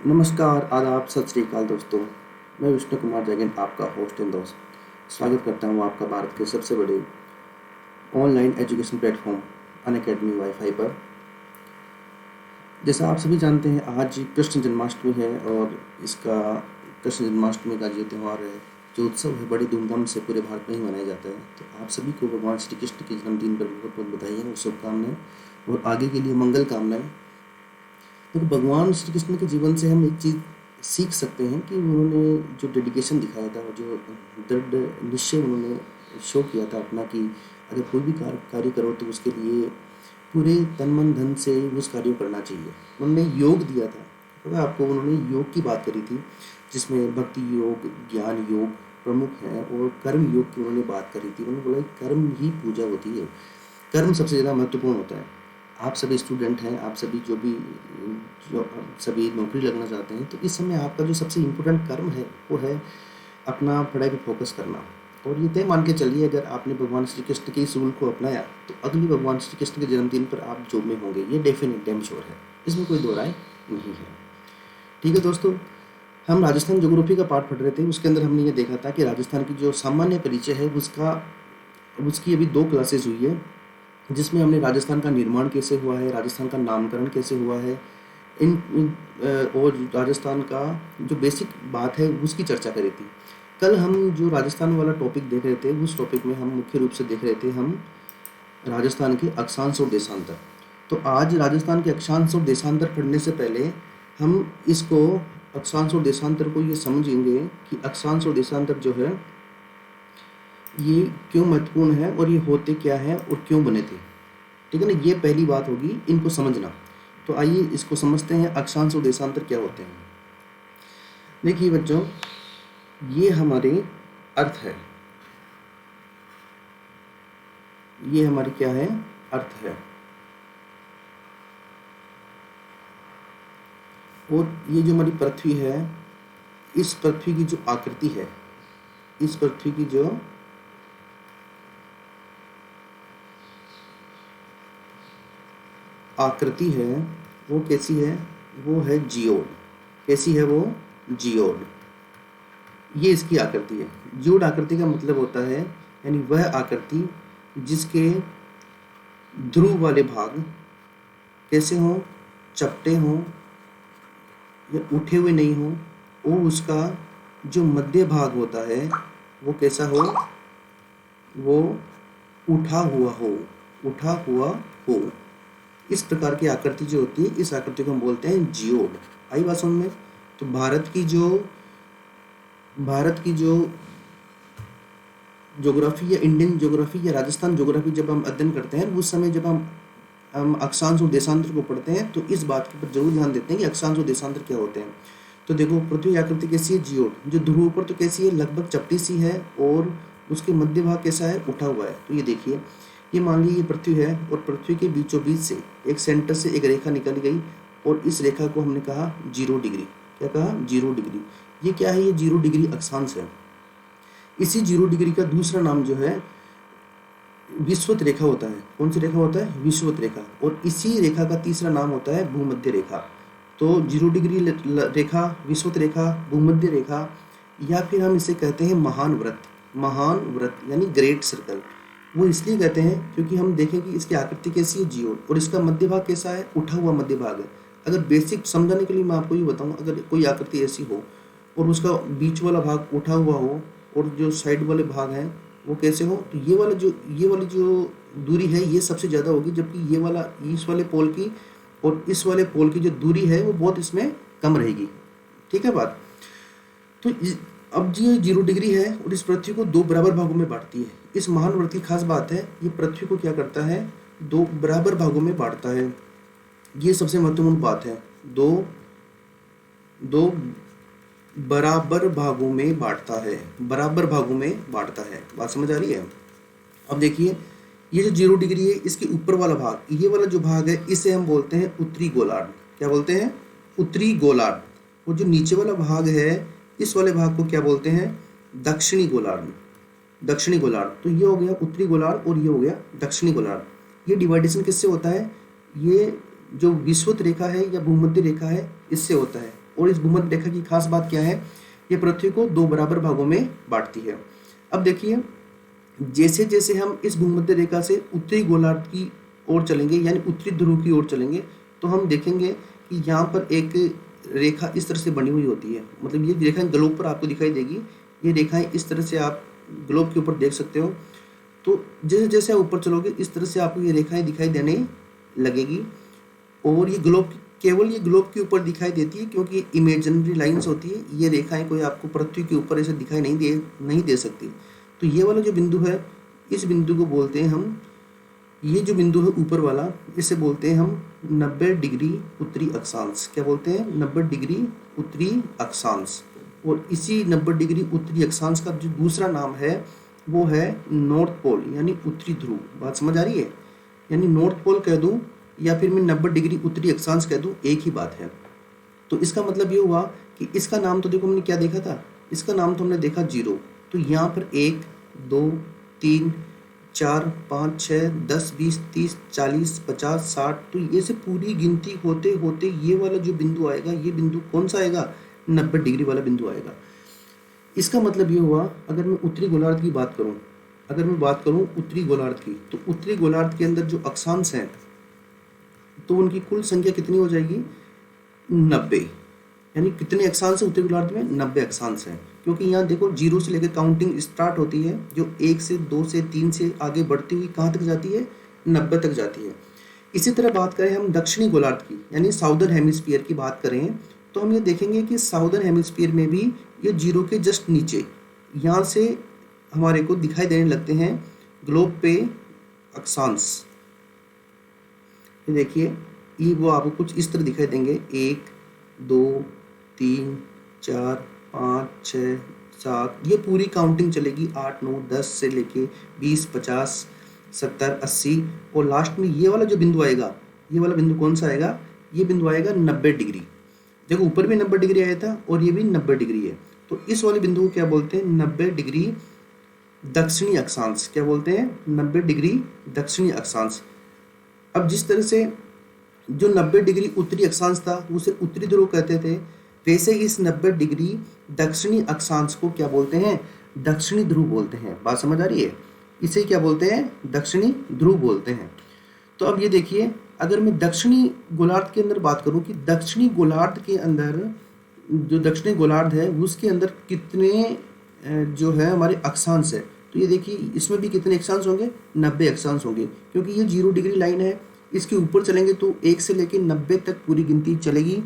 नमस्कार, आदाब, सत श्री अकाल दोस्तों। मैं विष्णु कुमार जैन, आपका होस्ट एंड दोस्त स्वागत करता हूँ आपका भारत के सबसे बड़े online education platform Unacademy wifi पर। जैसा आप सभी जानते हैं, आज कृष्ण जन्माष्टमी है और इसका कृष्ण जन्माष्टमी का जो त्यौहार है, जो उत्सव है, बड़ी धूमधाम से पूरे भारत में ही मनाया जाता है। तो आप सभी को भगवान श्री कृष्ण के जन्मदिन पर बहुत बहुत बधाई और शुभकामनाएं और आगे के लिए मंगल कामनाएं। तो भगवान श्री कृष्ण के जीवन से हम एक चीज़ सीख सकते हैं कि उन्होंने जो डेडिकेशन दिखाया था और जो दृढ़ निश्चय उन्होंने शो किया था अपना, कि अगर कोई भी कार्य करो तो उसके लिए पूरे तन मन धन से उस कार्य को करना चाहिए। उन्होंने योग दिया था, पता है आपको, उन्होंने योग की बात करी थी जिसमें भक्ति योग, ज्ञान योग प्रमुख है और कर्म योग की उन्होंने बात करी थी। उन्होंने बोला कर्म ही पूजा होती है, कर्म सबसे ज़्यादा महत्वपूर्ण होता है। आप सभी स्टूडेंट हैं, आप सभी जो सभी नौकरी लगना चाहते हैं, तो इस समय आपका जो सबसे इम्पोर्टेंट कर्म है वो है अपना पढ़ाई पे फोकस करना। और ये तय मान के चलिए, अगर आपने भगवान श्री कृष्ण के इस रूल को अपनाया तो अगली भगवान श्री कृष्ण के जन्मदिन पर आप जॉब में होंगे, ये डेफिनेट डैम श्योर है, इसमें कोई दो राय नहीं है। ठीक है दोस्तों, हम राजस्थान ज्योग्राफी का पाठ पढ़ रहे थे, उसके अंदर हमने ये देखा था कि राजस्थान की जो सामान्य परिचय है उसकी अभी 2 क्लासेस हुई है, जिसमें हमने राजस्थान का निर्माण कैसे हुआ है, राजस्थान का नामकरण कैसे हुआ है, और राजस्थान का जो बेसिक बात है उसकी चर्चा करी थी। कल हम जो राजस्थान वाला टॉपिक देख रहे थे, उस टॉपिक में हम मुख्य रूप से देख रहे थे हम राजस्थान के अक्षांश और देशांतर। तो आज राजस्थान के अक्षांश और देशांतर पढ़ने से पहले हम इसको अक्षांश और देशांतर को ये समझेंगे कि अक्षांश और देशांतर जो है ये क्यों महत्वपूर्ण है और ये होते क्या है और क्यों बने थे। ठीक है ना, ये पहली बात होगी इनको समझना। तो आइए इसको समझते हैं, अक्षांश और देशांतर क्या होते हैं। देखिए बच्चों, ये हमारे अर्थ है, ये हमारी क्या है, अर्थ है। और ये जो हमारी पृथ्वी है, इस पृथ्वी की जो आकृति है, इस पृथ्वी की जो आकृति है वो कैसी है, वो है जियोड। कैसी है वो, जियोड। ये इसकी आकृति है। जियोड आकृति का मतलब होता है यानी वह आकृति जिसके ध्रुव वाले भाग कैसे हों, चपटे हों या उठे हुए नहीं हों, और उसका जो मध्य भाग होता है वो कैसा हो, वो उठा हुआ हो, उठा हुआ हो। इस प्रकार की आकृति जो होती है, इस आकृति को हम बोलते हैं जियोड। आई बात समझ में। तो भारत की जो ज्योग्राफी या इंडियन ज्योग्राफी या राजस्थान ज्योग्राफी जब हम अध्ययन करते हैं, उस समय जब हम अक्षांश और देशांतर को पढ़ते हैं तो इस बात के ऊपर जरूर ध्यान देते हैं कि अक्षांश और देशांतर क्या होते हैं। तो देखो, पृथ्वी की आकृति कैसी है, जियोड। जो ध्रुव पर तो कैसी है, लगभग चपटी सी है, और उसके मध्य भाग कैसा है, उठा हुआ है। तो ये देखिए, ये मान लीजिए ये पृथ्वी है और पृथ्वी के बीचों बीच से एक सेंटर से एक रेखा निकल गई और इस रेखा को हमने कहा 0 डिग्री। क्या कहा, 0 डिग्री। ये क्या है, ये 0 डिग्री अक्षांश है। इसी 0 डिग्री का दूसरा नाम जो है विषुवत रेखा होता है। कौन सी रेखा होता है, विषुवत रेखा। और इसी रेखा का तीसरा नाम होता है भूमध्य रेखा। तो 0 डिग्री रेखा, विषुवत रेखा, भूमध्य रेखा, या फिर हम इसे कहते हैं महान व्रत। महान व्रत यानी ग्रेट सर्कल। वो इसलिए कहते हैं क्योंकि हम देखें कि इसकी आकृति कैसी है, जियोड, और इसका मध्य भाग कैसा है, उठा हुआ मध्य भाग है। अगर बेसिक समझाने के लिए मैं आपको ये बताऊं, अगर कोई आकृति ऐसी हो और उसका बीच वाला भाग उठा हुआ हो और जो साइड वाले भाग हैं वो कैसे हो, तो ये वाली जो दूरी है ये सबसे ज़्यादा होगी, जबकि ये वाला, इस वाले पोल की और इस वाले पोल की जो दूरी है वो बहुत इसमें कम रहेगी। ठीक है बात। तो अब ये 0 डिग्री है और इस पृथ्वी को 2 बराबर भागों में बांटती है। इस महान व्रत की खास बात है, ये पृथ्वी को क्या करता है, 2 बराबर भागों में बांटता है। ये सबसे महत्वपूर्ण बात है, 2 बराबर भागों में बांटता है, बराबर भागों में बांटता है। बात समझ आ रही है। अब देखिए, ये जो 0 डिग्री है, इसके ऊपर वाला भाग, ये वाला जो भाग है, इसे हम बोलते हैं उत्तरी गोलार्ध। क्या बोलते हैं, उत्तरी गोलार्ध। और जो नीचे वाला भाग है, इस वाले भाग को क्या बोलते हैं, दक्षिणी गोलार्ध। दक्षिणी गोलार्ध। तो ये हो गया उत्तरी गोलार्ध और ये हो गया दक्षिणी गोलार्ध। ये डिवाइडेशन किससे होता है, ये जो विषुवत रेखा है या भूमध्य रेखा है, इससे होता है। और इस भूमध्य रेखा की खास बात क्या है, ये पृथ्वी को 2 बराबर भागों में बांटती है। अब देखिए, जैसे जैसे हम इस भूमध्य रेखा से उत्तरी गोलार्ध की ओर चलेंगे, यानी उत्तरी ध्रुव की ओर चलेंगे, तो हम देखेंगे कि यहाँ पर एक रेखा इस तरह से बनी हुई होती है। मतलब ये रेखाएं ग्लोब पर आपको दिखाई देगी, ये रेखाएं इस तरह से आप ग्लोब के ऊपर देख सकते हो। तो जैसे जैसे आप ऊपर चलोगे इस तरह से आपको ये रेखाएं दिखाई देने लगेगी। और ये ग्लोब, केवल ये ग्लोब के ऊपर दिखाई देती है, क्योंकि इमेजिनरी लाइंस होती है। ये रेखाएं कोई आपको पृथ्वी के ऊपर ऐसे दिखाई नहीं दे सकती। तो ये वाला जो बिंदु है, इस बिंदु को बोलते हैं हम, ये जो बिंदु है ऊपर वाला, इसे बोलते हैं हम 90 डिग्री उत्तरी अक्षांश। क्या बोलते हैं? 90 डिग्री उत्तरी अक्षांश। और इसी 90 डिग्री उत्तरी अक्षांश का जो दूसरा नाम है वो है नॉर्थ पोल, यानी उत्तरी ध्रुव। बात समझ आ रही है? यानी नॉर्थ पोल कह दूं या फिर मैं 90 डिग्री उत्तरी अक्षांश कह दूं, एक ही बात है। तो इसका मतलब ये हुआ कि इसका नाम तो देखो हमने क्या देखा था, इसका नाम तो हमने देखा 0। तो यहाँ पर 1 2 3 4 5 6 10 20 30 40 50 60, तो ये से पूरी गिनती होते होते ये वाला जो बिंदु आएगा, ये बिंदु कौन सा आएगा? 90 डिग्री वाला बिंदु आएगा। इसका मतलब ये हुआ, अगर मैं उत्तरी गोलार्ध की बात करूं, अगर मैं बात करूं उत्तरी गोलार्ध की, तो उत्तरी गोलार्ध के अंदर जो अक्षांश हैं तो उनकी कुल संख्या कितनी हो जाएगी? 90। यानी कितने अक्षांश है उत्तरी गोलार्ध में? 90 अक्षांश हैं। क्योंकि यहाँ देखो 0 से लेकर काउंटिंग स्टार्ट होती है, जो 1 से 2 से 3 से आगे बढ़ती हुई कहाँ तक जाती है? 90 तक जाती है। इसी तरह बात करें हम दक्षिणी गोलार्ध की, यानी साउदर्न हेमिस्फीयर की बात करें, तो हम ये देखेंगे कि साउदर्न हेमिस्फीयर में भी ये 0 के जस्ट नीचे यहाँ से हमारे को दिखाई देने लगते हैं ग्लोब पे अक्षांश। ये देखिए, ये वो आपको कुछ इस तरह दिखाई देंगे, 1 2 3 4 5 6 7, ये पूरी काउंटिंग चलेगी 8 9 10 से लेके 20 50 70 80, और लास्ट में ये वाला जो बिंदु आएगा, ये वाला बिंदु कौन सा आएगा? ये बिंदु आएगा 90 डिग्री। देखो ऊपर भी 90 डिग्री आया था और ये भी 90 डिग्री है। तो इस वाले बिंदु को क्या बोलते हैं? 90 डिग्री दक्षिणी अक्षांश। क्या बोलते हैं? 90 डिग्री दक्षिणी अक्षांश। अब जिस तरह से जो 90 डिग्री उत्तरी अक्षांश था उसे उत्तरी ध्रुव कहते थे, वैसे इस 90 डिग्री दक्षिणी अक्षांश को क्या बोलते हैं? दक्षिणी ध्रुव बोलते हैं। बात समझ आ रही है? इसे क्या बोलते हैं? दक्षिणी ध्रुव बोलते हैं। तो अब ये देखिए, अगर मैं दक्षिणी गोलार्ध के अंदर बात करूं कि दक्षिणी गोलार्ध के अंदर, जो दक्षिणी गोलार्ध है उसके अंदर कितने जो है हमारे अक्षांश है, तो ये देखिए इसमें भी कितने अक्षांश होंगे? 90 अक्षांश होंगे। क्योंकि ये 0 डिग्री लाइन है, इसके ऊपर चलेंगे तो 1 से लेकर 90 तक पूरी गिनती चलेगी।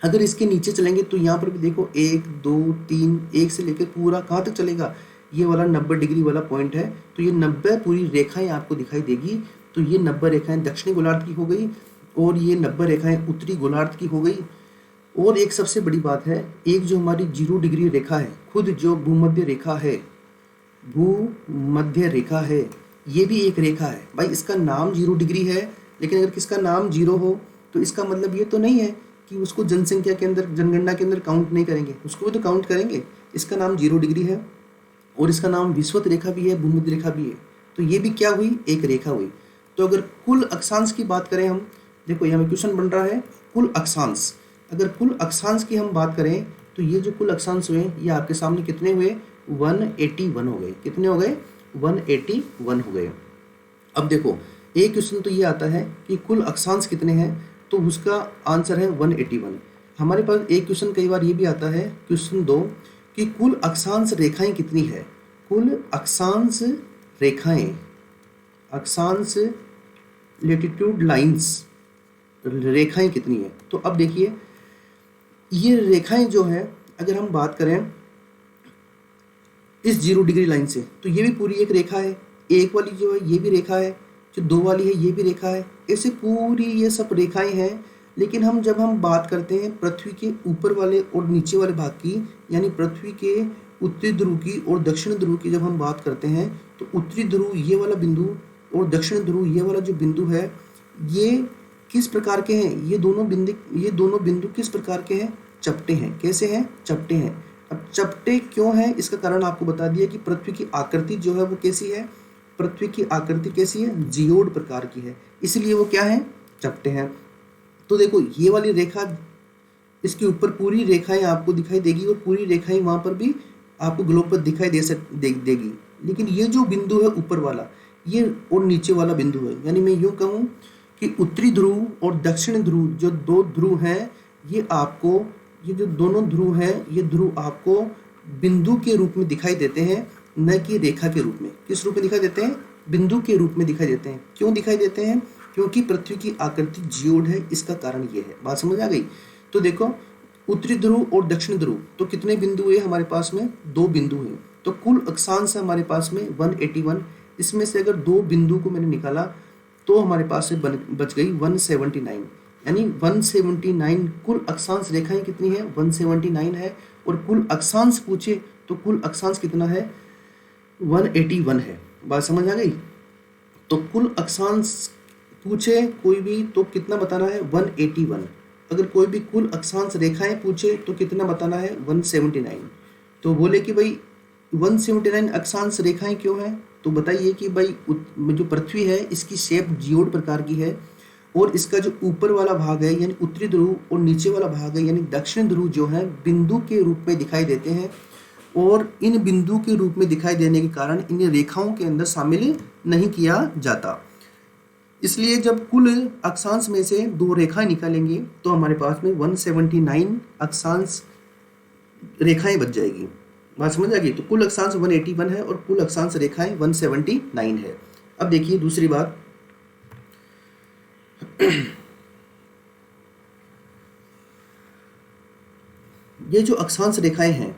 अगर इसके नीचे चलेंगे तो यहाँ पर भी देखो 1 2 3, 1 से लेकर पूरा कहाँ तक चलेगा? ये वाला 90 डिग्री वाला पॉइंट है। तो ये 90 पूरी रेखाएं आपको दिखाई देगी। तो ये 90 रेखाएं दक्षिणी गोलार्ध की हो गई और ये 90 रेखाएं उत्तरी गोलार्ध की हो गई। और एक सबसे बड़ी बात है, एक जो हमारी 0 डिग्री रेखा है, खुद जो भूमध्य रेखा है, भूमध्य रेखा है, ये भी एक रेखा है। भाई इसका नाम 0 डिग्री है, लेकिन अगर किसका नाम 0 हो तो इसका मतलब ये तो नहीं है कि उसको जनसंख्या के अंदर, जनगणना के अंदर काउंट नहीं करेंगे, उसको भी तो काउंट करेंगे। इसका नाम 0 डिग्री है और इसका नाम विषुवत रेखा भी है, भूमध्य रेखा भी है। तो ये भी क्या हुई? एक रेखा हुई। तो अगर कुल अक्षांश की बात करें हम, देखो यहाँ क्वेश्चन बन रहा है कुल अक्षांश। अगर कुल अक्षांश की हम बात करें तो ये जो कुल अक्षांश हुए ये आपके सामने कितने हुए? 181 हो गए। कितने हो गए? 181 हो गए। अब देखो एक क्वेश्चन तो ये आता है कि कुल अक्षांश कितने हैं, तो उसका आंसर है 181। हमारे पास एक क्वेश्चन कई बार ये भी आता है, क्वेश्चन 2, कि कुल अक्षांश रेखाएं कितनी है? कुल अक्षांश रेखाएं, अक्षांश लेटिट्यूड लाइंस, रेखाएं कितनी है? तो अब देखिए ये रेखाएं जो है, अगर हम बात करें इस 0 डिग्री लाइन से, तो ये भी पूरी एक रेखा है। एक वाली जो है ये भी रेखा है, जो 2 वाली है ये भी रेखा है। ऐसे पूरी ये सब रेखाएं हैं। लेकिन हम जब हम बात करते हैं पृथ्वी के ऊपर वाले और नीचे वाले भाग की, यानी पृथ्वी के उत्तरी ध्रुव की और दक्षिण ध्रुव की जब हम बात करते हैं, तो उत्तरी ध्रुव ये वाला बिंदु और दक्षिण ध्रुव ये वाला जो बिंदु है, ये किस प्रकार के हैं? ये दोनों बिंदु किस प्रकार के हैं? चपटे हैं। कैसे हैं? चपटे हैं। अब चपटे क्यों हैं, इसका कारण आपको बता दिया कि पृथ्वी की आकृति जो है वो कैसी है? पृथ्वी की आकृति कैसी है? जियोड प्रकार की है, इसलिए वो क्या है? चपटे हैं। तो देखो ये वाली रेखा इसके ऊपर पूरी रेखाएं आपको दिखाई देगी और पूरी रेखाएं वहां पर भी आपको ग्लोब पर दिखाई देगी। लेकिन ये जो बिंदु है ऊपर वाला, ये और नीचे वाला बिंदु है, यानी मैं यूं कहूँ कि उत्तरी ध्रुव और दक्षिण ध्रुव जो दो ध्रुव हैं, ये आपको, ये जो दोनों ध्रुव हैं, ये ध्रुव आपको बिंदु के रूप में दिखाई देते हैं, न कि रेखा के रूप में। किस रूप में दिखाई देते हैं? बिंदु के रूप में दिखाई देते हैं। क्यों दिखाई देते हैं? क्योंकि पृथ्वी की आकृति जियोड है, इसका कारण ये है। बात समझ आ गई? तो देखो, उत्तरी ध्रुव और दक्षिण ध्रुव, तो कितने बिंदु हुए हमारे पास में? दो बिंदु हैं। तो कुल अक्षांश है हमारे पास में 181। इसमें से अगर दो बिंदु को मैंने निकाला तो हमारे पास से बच गई 179, यानी 179 कुल अक्षांश रेखाएं कितनी है? 179 है। और कुल अक्षांश पूछे तो कुल अक्षांश कितना है? 181 है। बात समझ आ गई? तो कुल अक्षांश पूछे कोई भी तो कितना बताना है? 181। अगर कोई भी कुल अक्षांश रेखाएं पूछे तो कितना बताना है? 179। तो बोले कि भाई 179 अक्षांश रेखाएं क्यों हैं? तो बताइए कि भाई जो पृथ्वी है इसकी शेप जियोड प्रकार की है, और इसका जो ऊपर वाला भाग है यानी उत्तरी ध्रुव और नीचे वाला भाग है यानी दक्षिण ध्रुव जो है बिंदु के रूप में दिखाई देते हैं, और इन बिंदु के रूप में दिखाई देने के कारण इन रेखाओं के अंदर शामिल नहीं किया जाता। इसलिए जब कुल अक्षांश में से दो रेखाएं निकालेंगे तो हमारे पास में 179 अक्षांश रेखाएं बच जाएगी। बात समझ आ गई? तो कुल अक्षांश 181 है और कुल अक्षांश रेखाएं 179 है। अब देखिए दूसरी बात, ये जो अक्षांश रेखाएं हैं,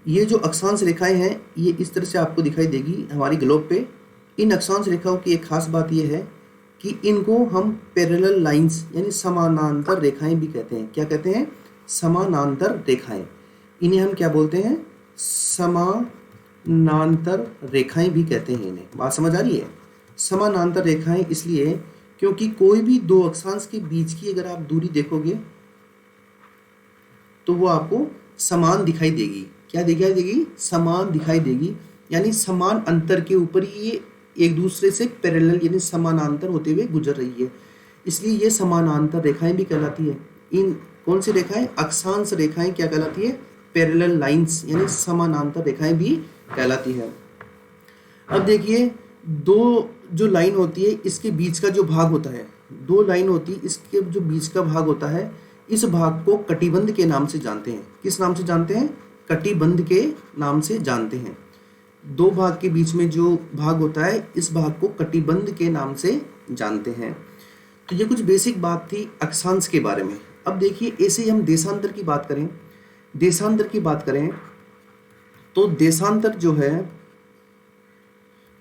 ये जो अक्षांश रेखाएं हैं, ये इस तरह से आपको दिखाई देगी हमारी ग्लोब पे। इन अक्षांश रेखाओं की एक खास बात यह है कि इनको हम पैरेलल लाइंस यानी समानांतर रेखाएं भी कहते हैं। क्या कहते हैं? समानांतर रेखाएं। इन्हें हम क्या बोलते हैं? समानांतर रेखाएं भी कहते हैं इन्हें। बात समझ आ रही है? समानांतर रेखाएं इसलिए क्योंकि कोई भी दो अक्षांश के बीच की अगर आप दूरी देखोगे तो वो आपको समान दिखाई देगी। क्या दिखाई देगी? समान दिखाई देगी, यानी समान अंतर के ऊपर ये एक दूसरे से पैरेलल यानी समानांतर होते हुए गुजर रही है, इसलिए ये समानांतर रेखाएं भी कहलाती है। इन कौन सी रेखाएं? अक्षांश रेखाएं क्या कहलाती है? पैरेलल लाइंस यानी समानांतर रेखाएं भी कहलाती है। अब देखिए, दो जो लाइन होती है इसके बीच का जो भाग होता है, दो लाइन होती है इसके जो बीच का भाग होता है, इस भाग को कटिबंध के नाम से जानते हैं। किस नाम से जानते हैं? कटिबंध के नाम से जानते हैं। दो भाग के बीच में जो भाग होता है इस भाग को कटिबंध के नाम से जानते हैं। तो ये कुछ बेसिक बात थी अक्षांश के बारे में। अब देखिए, ऐसे ही हम देशांतर की बात करें, देशांतर की बात करें तो देशांतर जो है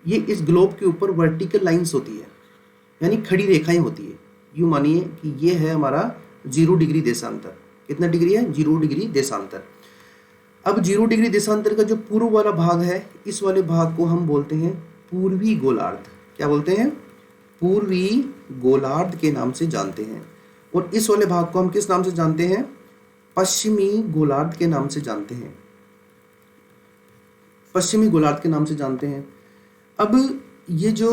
ये इस ग्लोब के ऊपर वर्टिकल लाइंस होती है, यानी खड़ी रेखाएं होती है। यूँ मानिए कि ये है हमारा 0 डिग्री देशांतर। कितना डिग्री है? 0 डिग्री देशांतर। अब 0 डिग्री देशांतर का जो पूर्व वाला भाग है, इस वाले भाग को हम बोलते हैं पूर्वी गोलार्ध। क्या बोलते हैं? पूर्वी गोलार्ध के नाम से जानते हैं। और इस वाले भाग को हम किस नाम से जानते हैं? पश्चिमी गोलार्ध के नाम से जानते हैं। पश्चिमी गोलार्ध के नाम से जानते हैं। अब ये जो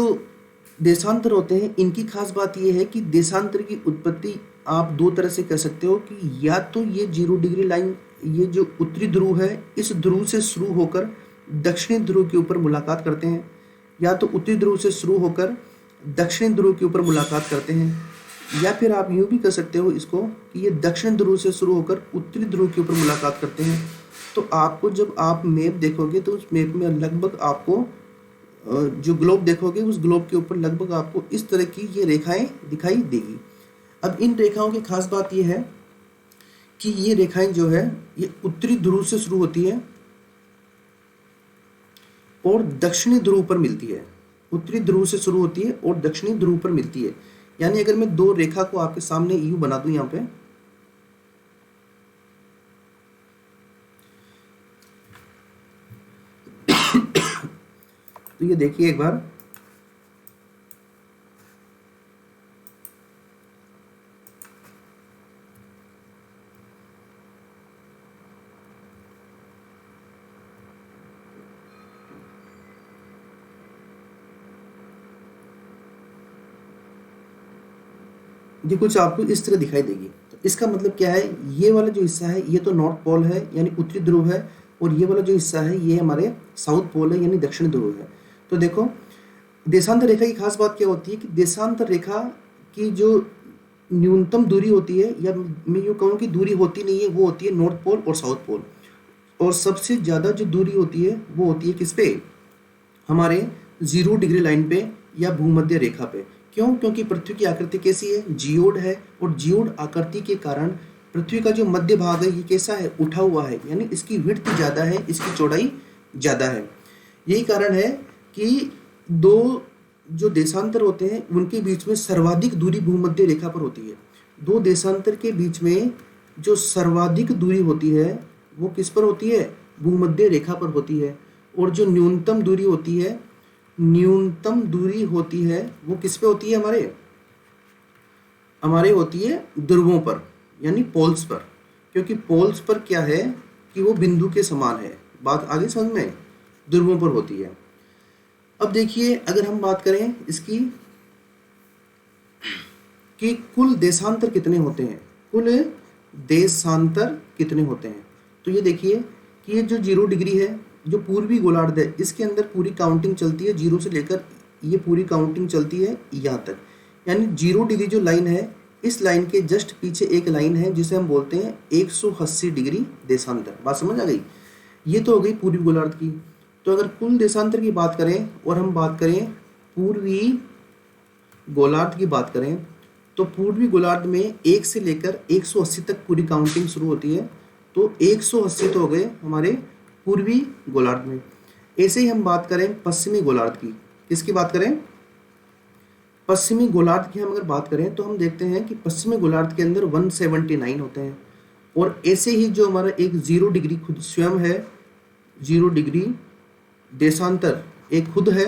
देशांतर होते हैं इनकी खास बात यह है कि देशांतर की उत्पत्ति आप दो तरह से कर सकते हो कि या तो ये 0 डिग्री लाइन, ये जो उत्तरी ध्रुव है इस ध्रुव से शुरू होकर दक्षिणी ध्रुव के ऊपर मुलाकात करते हैं, या तो उत्तरी ध्रुव से शुरू होकर दक्षिणी ध्रुव के ऊपर मुलाकात करते हैं, या फिर आप यूँ भी कर सकते हो इसको कि ये दक्षिण ध्रुव से शुरू होकर उत्तरी ध्रुव के ऊपर मुलाकात करते हैं। तो आपको जब आप मैप देखोगे तो उस मैप में लगभग आपको जो ग्लोब देखोगे उस ग्लोब के ऊपर लगभग आपको इस तरह की ये रेखाएं दिखाई देगी। अब इन रेखाओं की खास बात ये है कि ये रेखाएं जो है ये उत्तरी ध्रुव से शुरू होती है और दक्षिणी ध्रुव पर मिलती है। उत्तरी ध्रुव से शुरू होती है और दक्षिणी ध्रुव पर मिलती है। यानी अगर मैं दो रेखा को आपके सामने यूं बना दूं यहाँ पे, तो ये देखिए एक बार, ये कुछ आपको इस तरह दिखाई देगी। तो इसका मतलब क्या है, ये वाला जो हिस्सा है ये तो नॉर्थ पोल है यानी उत्तरी ध्रुव है, और ये वाला जो हिस्सा है ये हमारे साउथ पोल है यानी दक्षिण ध्रुव है। तो देखो देशांतर रेखा की खास बात क्या होती है कि देशांतर रेखा की जो न्यूनतम दूरी होती है, या मैं यूँ कहूँ कि दूरी होती नहीं है, वो होती है नॉर्थ पोल और साउथ पोल। और सबसे ज़्यादा जो दूरी होती है वो होती है किस पे, हमारे 0 डिग्री लाइन पे या भूमध्य रेखा पे। क्यों? क्योंकि पृथ्वी की आकृति कैसी है, जियोड है, और जियोड आकृति के कारण पृथ्वी का जो मध्य भाग है ये कैसा है, उठा हुआ है, यानी इसकी विड्थ ज़्यादा है, इसकी चौड़ाई ज़्यादा है। यही कारण है कि दो जो देशांतर होते हैं उनके बीच में सर्वाधिक दूरी भूमध्य रेखा पर होती है। दो देशांतर के बीच में जो सर्वाधिक दूरी होती है वो किस पर होती है, भूमध्य रेखा पर होती है। और जो न्यूनतम दूरी होती है, न्यूनतम दूरी होती है वो किस पे होती है, हमारे होती है ध्रुवों पर यानी पोल्स पर। क्योंकि पोल्स पर क्या है कि वो बिंदु के समान है। बात आगे समझ में, ध्रुवों पर होती है। अब देखिए अगर हम बात करें इसकी कि कुल देशांतर कितने होते हैं, कुल देशांतर कितने होते हैं, तो ये देखिए कि ये जो 0 डिग्री है, जो पूर्वी गोलार्ध है, इसके अंदर पूरी काउंटिंग चलती है 0 से लेकर, ये पूरी काउंटिंग चलती है यहाँ तक। यानी 0 डिग्री जो लाइन है, इस लाइन के जस्ट पीछे एक लाइन है जिसे हम बोलते हैं 180 डिग्री देशांतर। बात समझ आ गई? ये तो हो गई पूर्वी गोलार्ध की। तो अगर कुल देशांतर की बात करें और हम बात करें पूर्वी गोलार्ध की बात करें, तो पूर्वी गोलार्ध में 1 से लेकर 180 तक पूरी काउंटिंग शुरू होती है। तो 180 तो हो गए हमारे पूर्वी गोलार्ध में। ऐसे ही हम बात करें पश्चिमी गोलार्ध की, किसकी बात करें, पश्चिमी गोलार्ध की हम अगर बात करें तो हम देखते हैं कि पश्चिमी गोलार्ध के अंदर 179 होते हैं। और ऐसे ही जो हमारा एक 0 डिग्री खुद स्वयं है, 0 डिग्री देशांतर एक खुद है,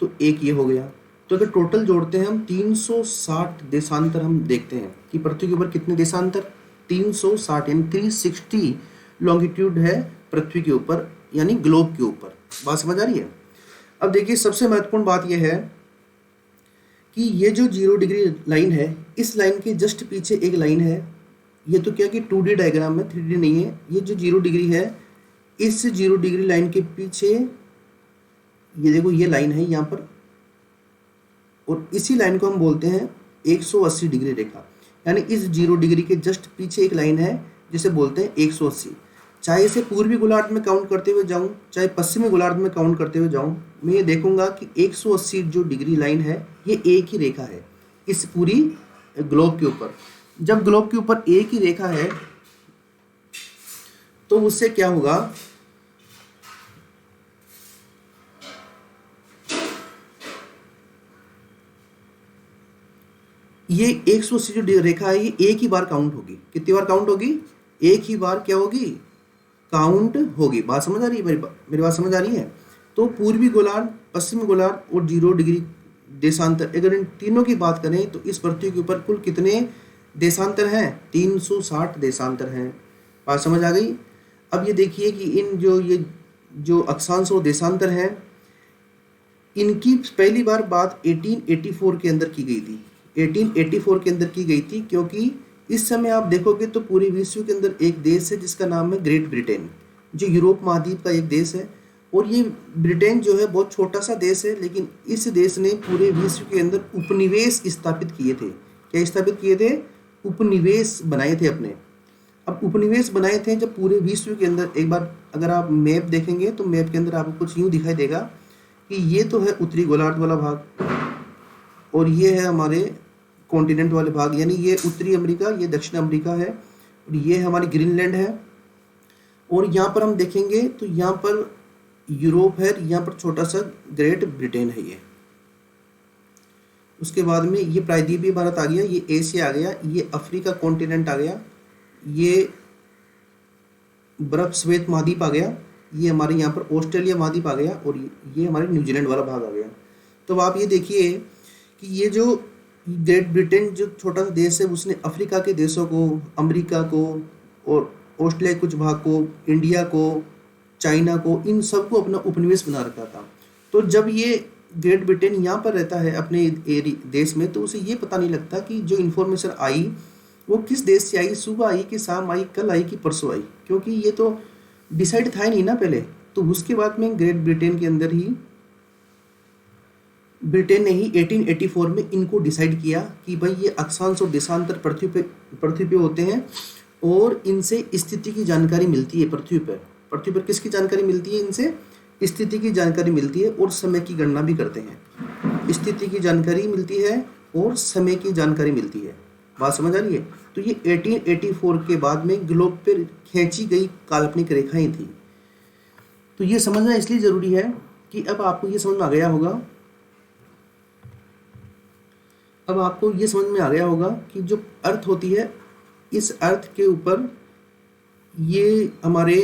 तो एक ये हो गया। तो अगर टोटल जोड़ते हैं हम 360 देशांतर हम देखते हैं कि पृथ्वी के ऊपर कितने देशांतर, 360 यानी 360 लॉन्गिट्यूड है पृथ्वी के ऊपर यानी ग्लोब के ऊपर। बात समझ आ रही है? अब देखिए सबसे महत्वपूर्ण बात यह है कि ये जो 0 डिग्री लाइन है, इस लाइन के जस्ट पीछे एक लाइन है। ये तो क्या कि 2D डायग्राम में, 3D नहीं है। ये जो 0 डिग्री है, इस 0 डिग्री लाइन के पीछे ये देखो ये लाइन है यहाँ पर, और इसी लाइन को हम बोलते हैं 180 डिग्री रेखा। यानी इस 0 डिग्री के जस्ट पीछे एक लाइन है जिसे बोलते हैं 180। चाहे इसे पूर्वी गोलार्ध में काउंट करते हुए जाऊं, चाहे पश्चिमी गोलार्ध में काउंट करते हुए जाऊं, मैं ये देखूंगा कि 180 जो डिग्री लाइन है ये एक ही रेखा है इस पूरी ग्लोब के ऊपर। जब ग्लोब के ऊपर एक ही रेखा है तो उससे क्या होगा, ये 180 जो रेखा है ये एक ही बार काउंट होगी। कितनी बार काउंट होगी? एक ही बार क्या होगी, काउंट होगी। बात समझ आ रही है? मेरी बात समझ आ रही है? तो पूर्वी गोलार्ध, पश्चिमी गोलार्ध और 0 डिग्री देशांतर, अगर इन तीनों की बात करें तो इस पृथ्वी के ऊपर कुल कितने देशांतर हैं, 360 देशांतर हैं। बात समझ आ गई? अब ये देखिए कि इन जो अक्षांश और देशांतर हैं, इनकी पहली बार बात 1884 के अंदर की गई थी। 1884 के अंदर की गई थी क्योंकि इस समय आप देखोगे तो पूरे विश्व के अंदर एक देश है जिसका नाम है ग्रेट ब्रिटेन, जो यूरोप महाद्वीप का एक देश है। और ये ब्रिटेन जो है बहुत छोटा सा देश है, लेकिन इस देश ने पूरे विश्व के अंदर उपनिवेश स्थापित किए थे। क्या स्थापित किए थे? उपनिवेश बनाए थे अपने। अब उपनिवेश बनाए थे जब पूरे विश्व के अंदर, एक बार अगर आप मैप देखेंगे तो मैप के अंदर आपको कुछ यूँ दिखाई देगा कि ये तो है उत्तरी गोलार्ध वाला भाग, और ये है हमारे कॉन्टिनेंट वाले भाग, यानी ये उत्तरी अमेरिका, ये दक्षिण अमेरिका है, और ये हमारी ग्रीनलैंड है। और यहाँ पर हम देखेंगे तो यहाँ पर यूरोप है, यहाँ पर छोटा सा ग्रेट ब्रिटेन है ये। उसके बाद में ये प्रायद्वीपीय भारत आ गया, ये एशिया आ गया, ये अफ्रीका कॉन्टिनेंट आ गया, ये बर्फ श्वेत महाद्वीप आ गया, ये हमारे यहाँ पर ऑस्ट्रेलिया महाद्वीप आ गया, और ये हमारे न्यूजीलैंड वाला भाग आ गया। तो आप ये देखिए कि ये जो ग्रेट ब्रिटेन जो छोटा सा देश है उसने अफ्रीका के देशों को, अमेरिका को और ऑस्ट्रेलिया के कुछ भाग को, इंडिया को, चाइना को, इन सबको अपना उपनिवेश बना रखा था। तो जब ये ग्रेट ब्रिटेन यहाँ पर रहता है अपने देश में, तो उसे ये पता नहीं लगता कि जो इन्फॉर्मेशन आई वो किस देश से आई, सुबह आई कि शाम आई, कल आई कि परसों आई, क्योंकि ये तो डिसाइड था ही नहीं ना पहले। तो उसके बाद में ग्रेट ब्रिटेन के अंदर ही, ब्रिटेन ने ही 1884 में इनको डिसाइड किया कि भाई ये अक्षांश और देशांतर पृथ्वी पे होते हैं और इनसे स्थिति की जानकारी मिलती है पृथ्वी पर किसकी जानकारी मिलती है, इनसे स्थिति की जानकारी मिलती है और समय की गणना भी करते हैं। स्थिति की जानकारी मिलती है और समय की जानकारी मिलती है। बात समझ आ रही है? तो ये 1884 के बाद में ग्लोब पर खींची गई काल्पनिक रेखाएं थी। तो ये समझना इसलिए ज़रूरी है कि अब आपको ये समझ में आ गया होगा, कि जो अर्थ होती है, इस अर्थ के ऊपर ये हमारे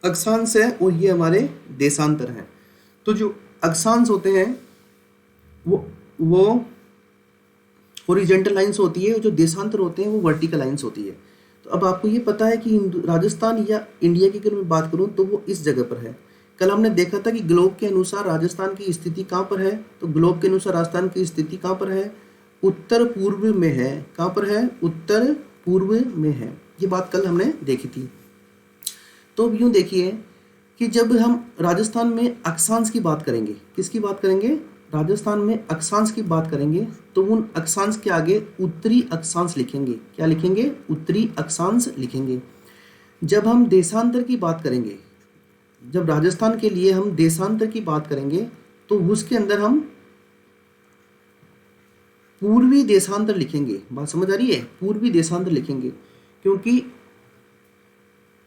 अक्षांश है और ये हमारे देशांतर हैं। तो जो अक्षांश होते हैं वो हॉरिजॉन्टल लाइंस होती है और जो देशांतर होते हैं वो वर्टिकल लाइंस होती है। तो अब आपको ये पता है कि राजस्थान या इंडिया की अगर मैं बात करूं तो वो इस जगह पर है। कल हमने देखा था कि ग्लोब के अनुसार राजस्थान की स्थिति कहाँ पर है, तो ग्लोब के अनुसार राजस्थान की स्थिति कहाँ पर है, उत्तर पूर्व में है। कहाँ पर है? उत्तर पूर्व में है। ये बात कल हमने देखी थी। तो अब यूँ देखिए कि जब हम राजस्थान में अक्षांश की बात करेंगे, किसकी बात करेंगे? राजस्थान में अक्षांश की बात करेंगे, तो उन अक्षांश के आगे उत्तरी अक्षांश लिखेंगे। क्या लिखेंगे? उत्तरी अक्षांश लिखेंगे। जब हम देशांतर की बात करेंगे, जब राजस्थान के लिए हम देशांतर की बात करेंगे, तो उसके अंदर हम पूर्वी देशांतर लिखेंगे। बात समझ आ रही है? पूर्वी देशांतर लिखेंगे, क्योंकि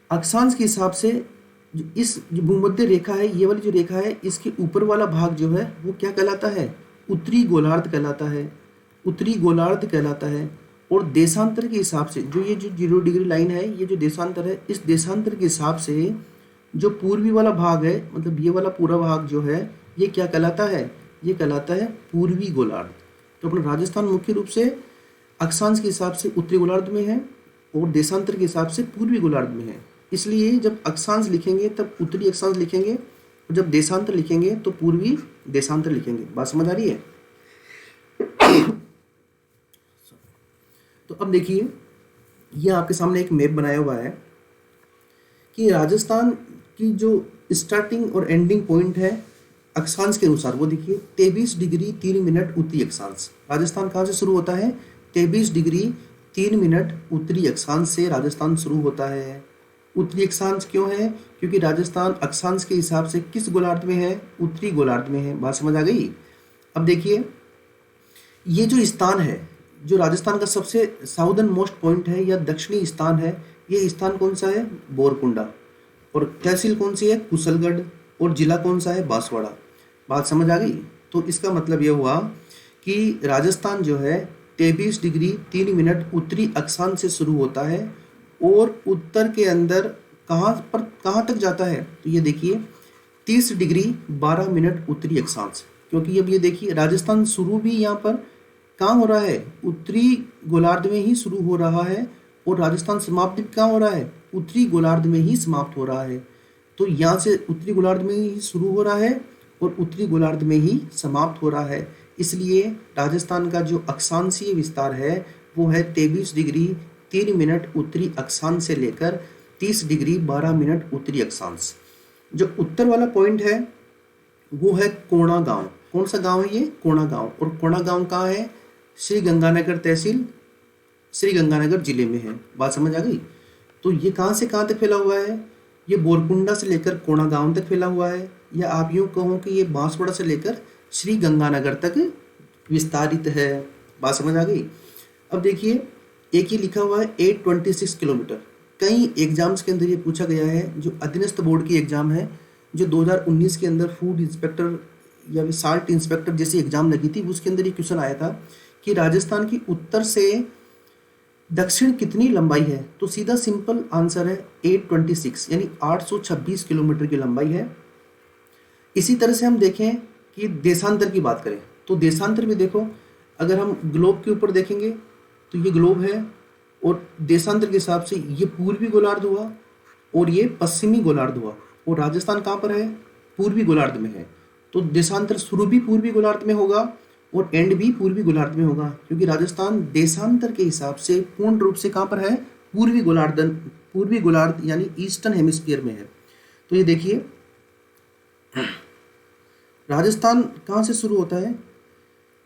अक्षांश के हिसाब से जो भूमध्य रेखा है, ये वाली जो रेखा है, इसके ऊपर वाला भाग जो है वो क्या कहलाता है? उत्तरी गोलार्ध कहलाता है। उत्तरी गोलार्ध कहलाता है। और देशांतर के हिसाब से जो 0 डिग्री लाइन है, ये जो देशांतर है, इस देशांतर के हिसाब से जो पूर्वी वाला भाग है, मतलब ये वाला पूरा भाग जो है, ये क्या कहलाता है? ये कहलाता है पूर्वी गोलार्ध। तो अपना राजस्थान मुख्य रूप से अक्षांश के हिसाब से उत्तरी गोलार्ध में है और देशांतर के हिसाब से पूर्वी गोलार्ध में है। इसलिए जब अक्षांश लिखेंगे तब उत्तरी अक्षांश लिखेंगे और जब देशांतर लिखेंगे तो पूर्वी देशांतर लिखेंगे। बात समझ आ रही है? तो अब देखिए, ये आपके सामने एक मैप बनाया हुआ है कि राजस्थान की जो स्टार्टिंग और एंडिंग पॉइंट है अक्षांश के अनुसार, वो देखिए 23 डिग्री 3 मिनट उत्तरी अक्षांश। राजस्थान कहाँ से शुरू होता है? 23 डिग्री 3 मिनट उत्तरी अक्षांश से राजस्थान शुरू होता है। उत्तरी अक्षांश क्यों है? क्योंकि राजस्थान अक्षांश के हिसाब से किस गोलार्ध में है? उत्तरी गोलार्ध में है। बात समझ आ गई? अब देखिए, ये जो स्थान है, जो राजस्थान का सबसे साउदर्न मोस्ट पॉइंट है या दक्षिणी स्थान है, ये स्थान कौन सा है? बोरकुंडा। और तहसील कौन सी है? कुशलगढ़। और जिला कौन सा है? बांसवाड़ा। बात समझ आ गई? तो इसका मतलब यह हुआ कि राजस्थान जो है 23 डिग्री 3 मिनट उत्तरी अक्षांश से शुरू होता है और उत्तर के अंदर कहाँ तक जाता है? तो ये देखिए 30 डिग्री 12 मिनट उत्तरी अक्षांश। क्योंकि अब ये देखिए, राजस्थान शुरू भी यहाँ पर कहाँ हो रहा है? उत्तरी गोलार्ध में ही शुरू हो रहा है और राजस्थान समाप्त भी कहाँ हो रहा है? उत्तरी गोलार्ध में ही समाप्त हो रहा है। तो यहाँ से उत्तरी गोलार्ध में ही शुरू हो रहा है और उत्तरी गोलार्ध में ही समाप्त हो रहा है। इसलिए राजस्थान का जो अक्षांशीय विस्तार है वो है 23 डिग्री 3 मिनट उत्तरी अक्षांश से लेकर 30 डिग्री 12 मिनट उत्तरी अक्षांश। जो उत्तर वाला पॉइंट है वो है कोणा गांव। कौन सा गांव है ये? कोणा गांव। और कोणा गांव कहाँ है? श्री गंगानगर तहसील, श्री गंगानगर जिले में है। बात समझ आ गई? तो ये कहाँ से कहाँ तक फैला हुआ है? ये बोरकुंडा से लेकर कोणा गांव तक फैला हुआ है, या आप यूँ कहो कि ये बांसवाड़ा से लेकर श्री गंगानगर तक विस्तारित है। बात समझ आ गई? अब देखिए, एक ही लिखा हुआ है 826 किलोमीटर। कई एग्जाम्स के अंदर ये पूछा गया है, जो अधीनस्थ बोर्ड की एग्जाम है, जो 2019 के अंदर फूड इंस्पेक्टर या साल्ट इंस्पेक्टर जैसी एग्जाम लगी थी, उसके अंदर ये क्वेश्चन आया था कि राजस्थान की उत्तर से दक्षिण कितनी लंबाई है? तो सीधा सिंपल आंसर है 826, यानी 826 किलोमीटर की लंबाई है। इसी तरह से हम देखें कि देशांतर की बात करें, तो देशांतर भी देखो, अगर हम ग्लोब के ऊपर देखेंगे तो ये ग्लोब है और देशांतर के हिसाब से ये पूर्वी गोलार्ध हुआ और ये पश्चिमी गोलार्ध हुआ। और राजस्थान कहाँ पर है? पूर्वी गोलार्ध में है। तो देशांतर शुरू भी पूर्वी गोलार्ध में होगा और एंड भी पूर्वी गोलार्ध में होगा, क्योंकि राजस्थान देशांतर के हिसाब से पूर्ण रूप से कहाँ पर है, पूर्वी गोलार्ध यानी ईस्टर्न हेमिस्फीयर में है। तो ये देखिए राजस्थान कहाँ से शुरू होता है,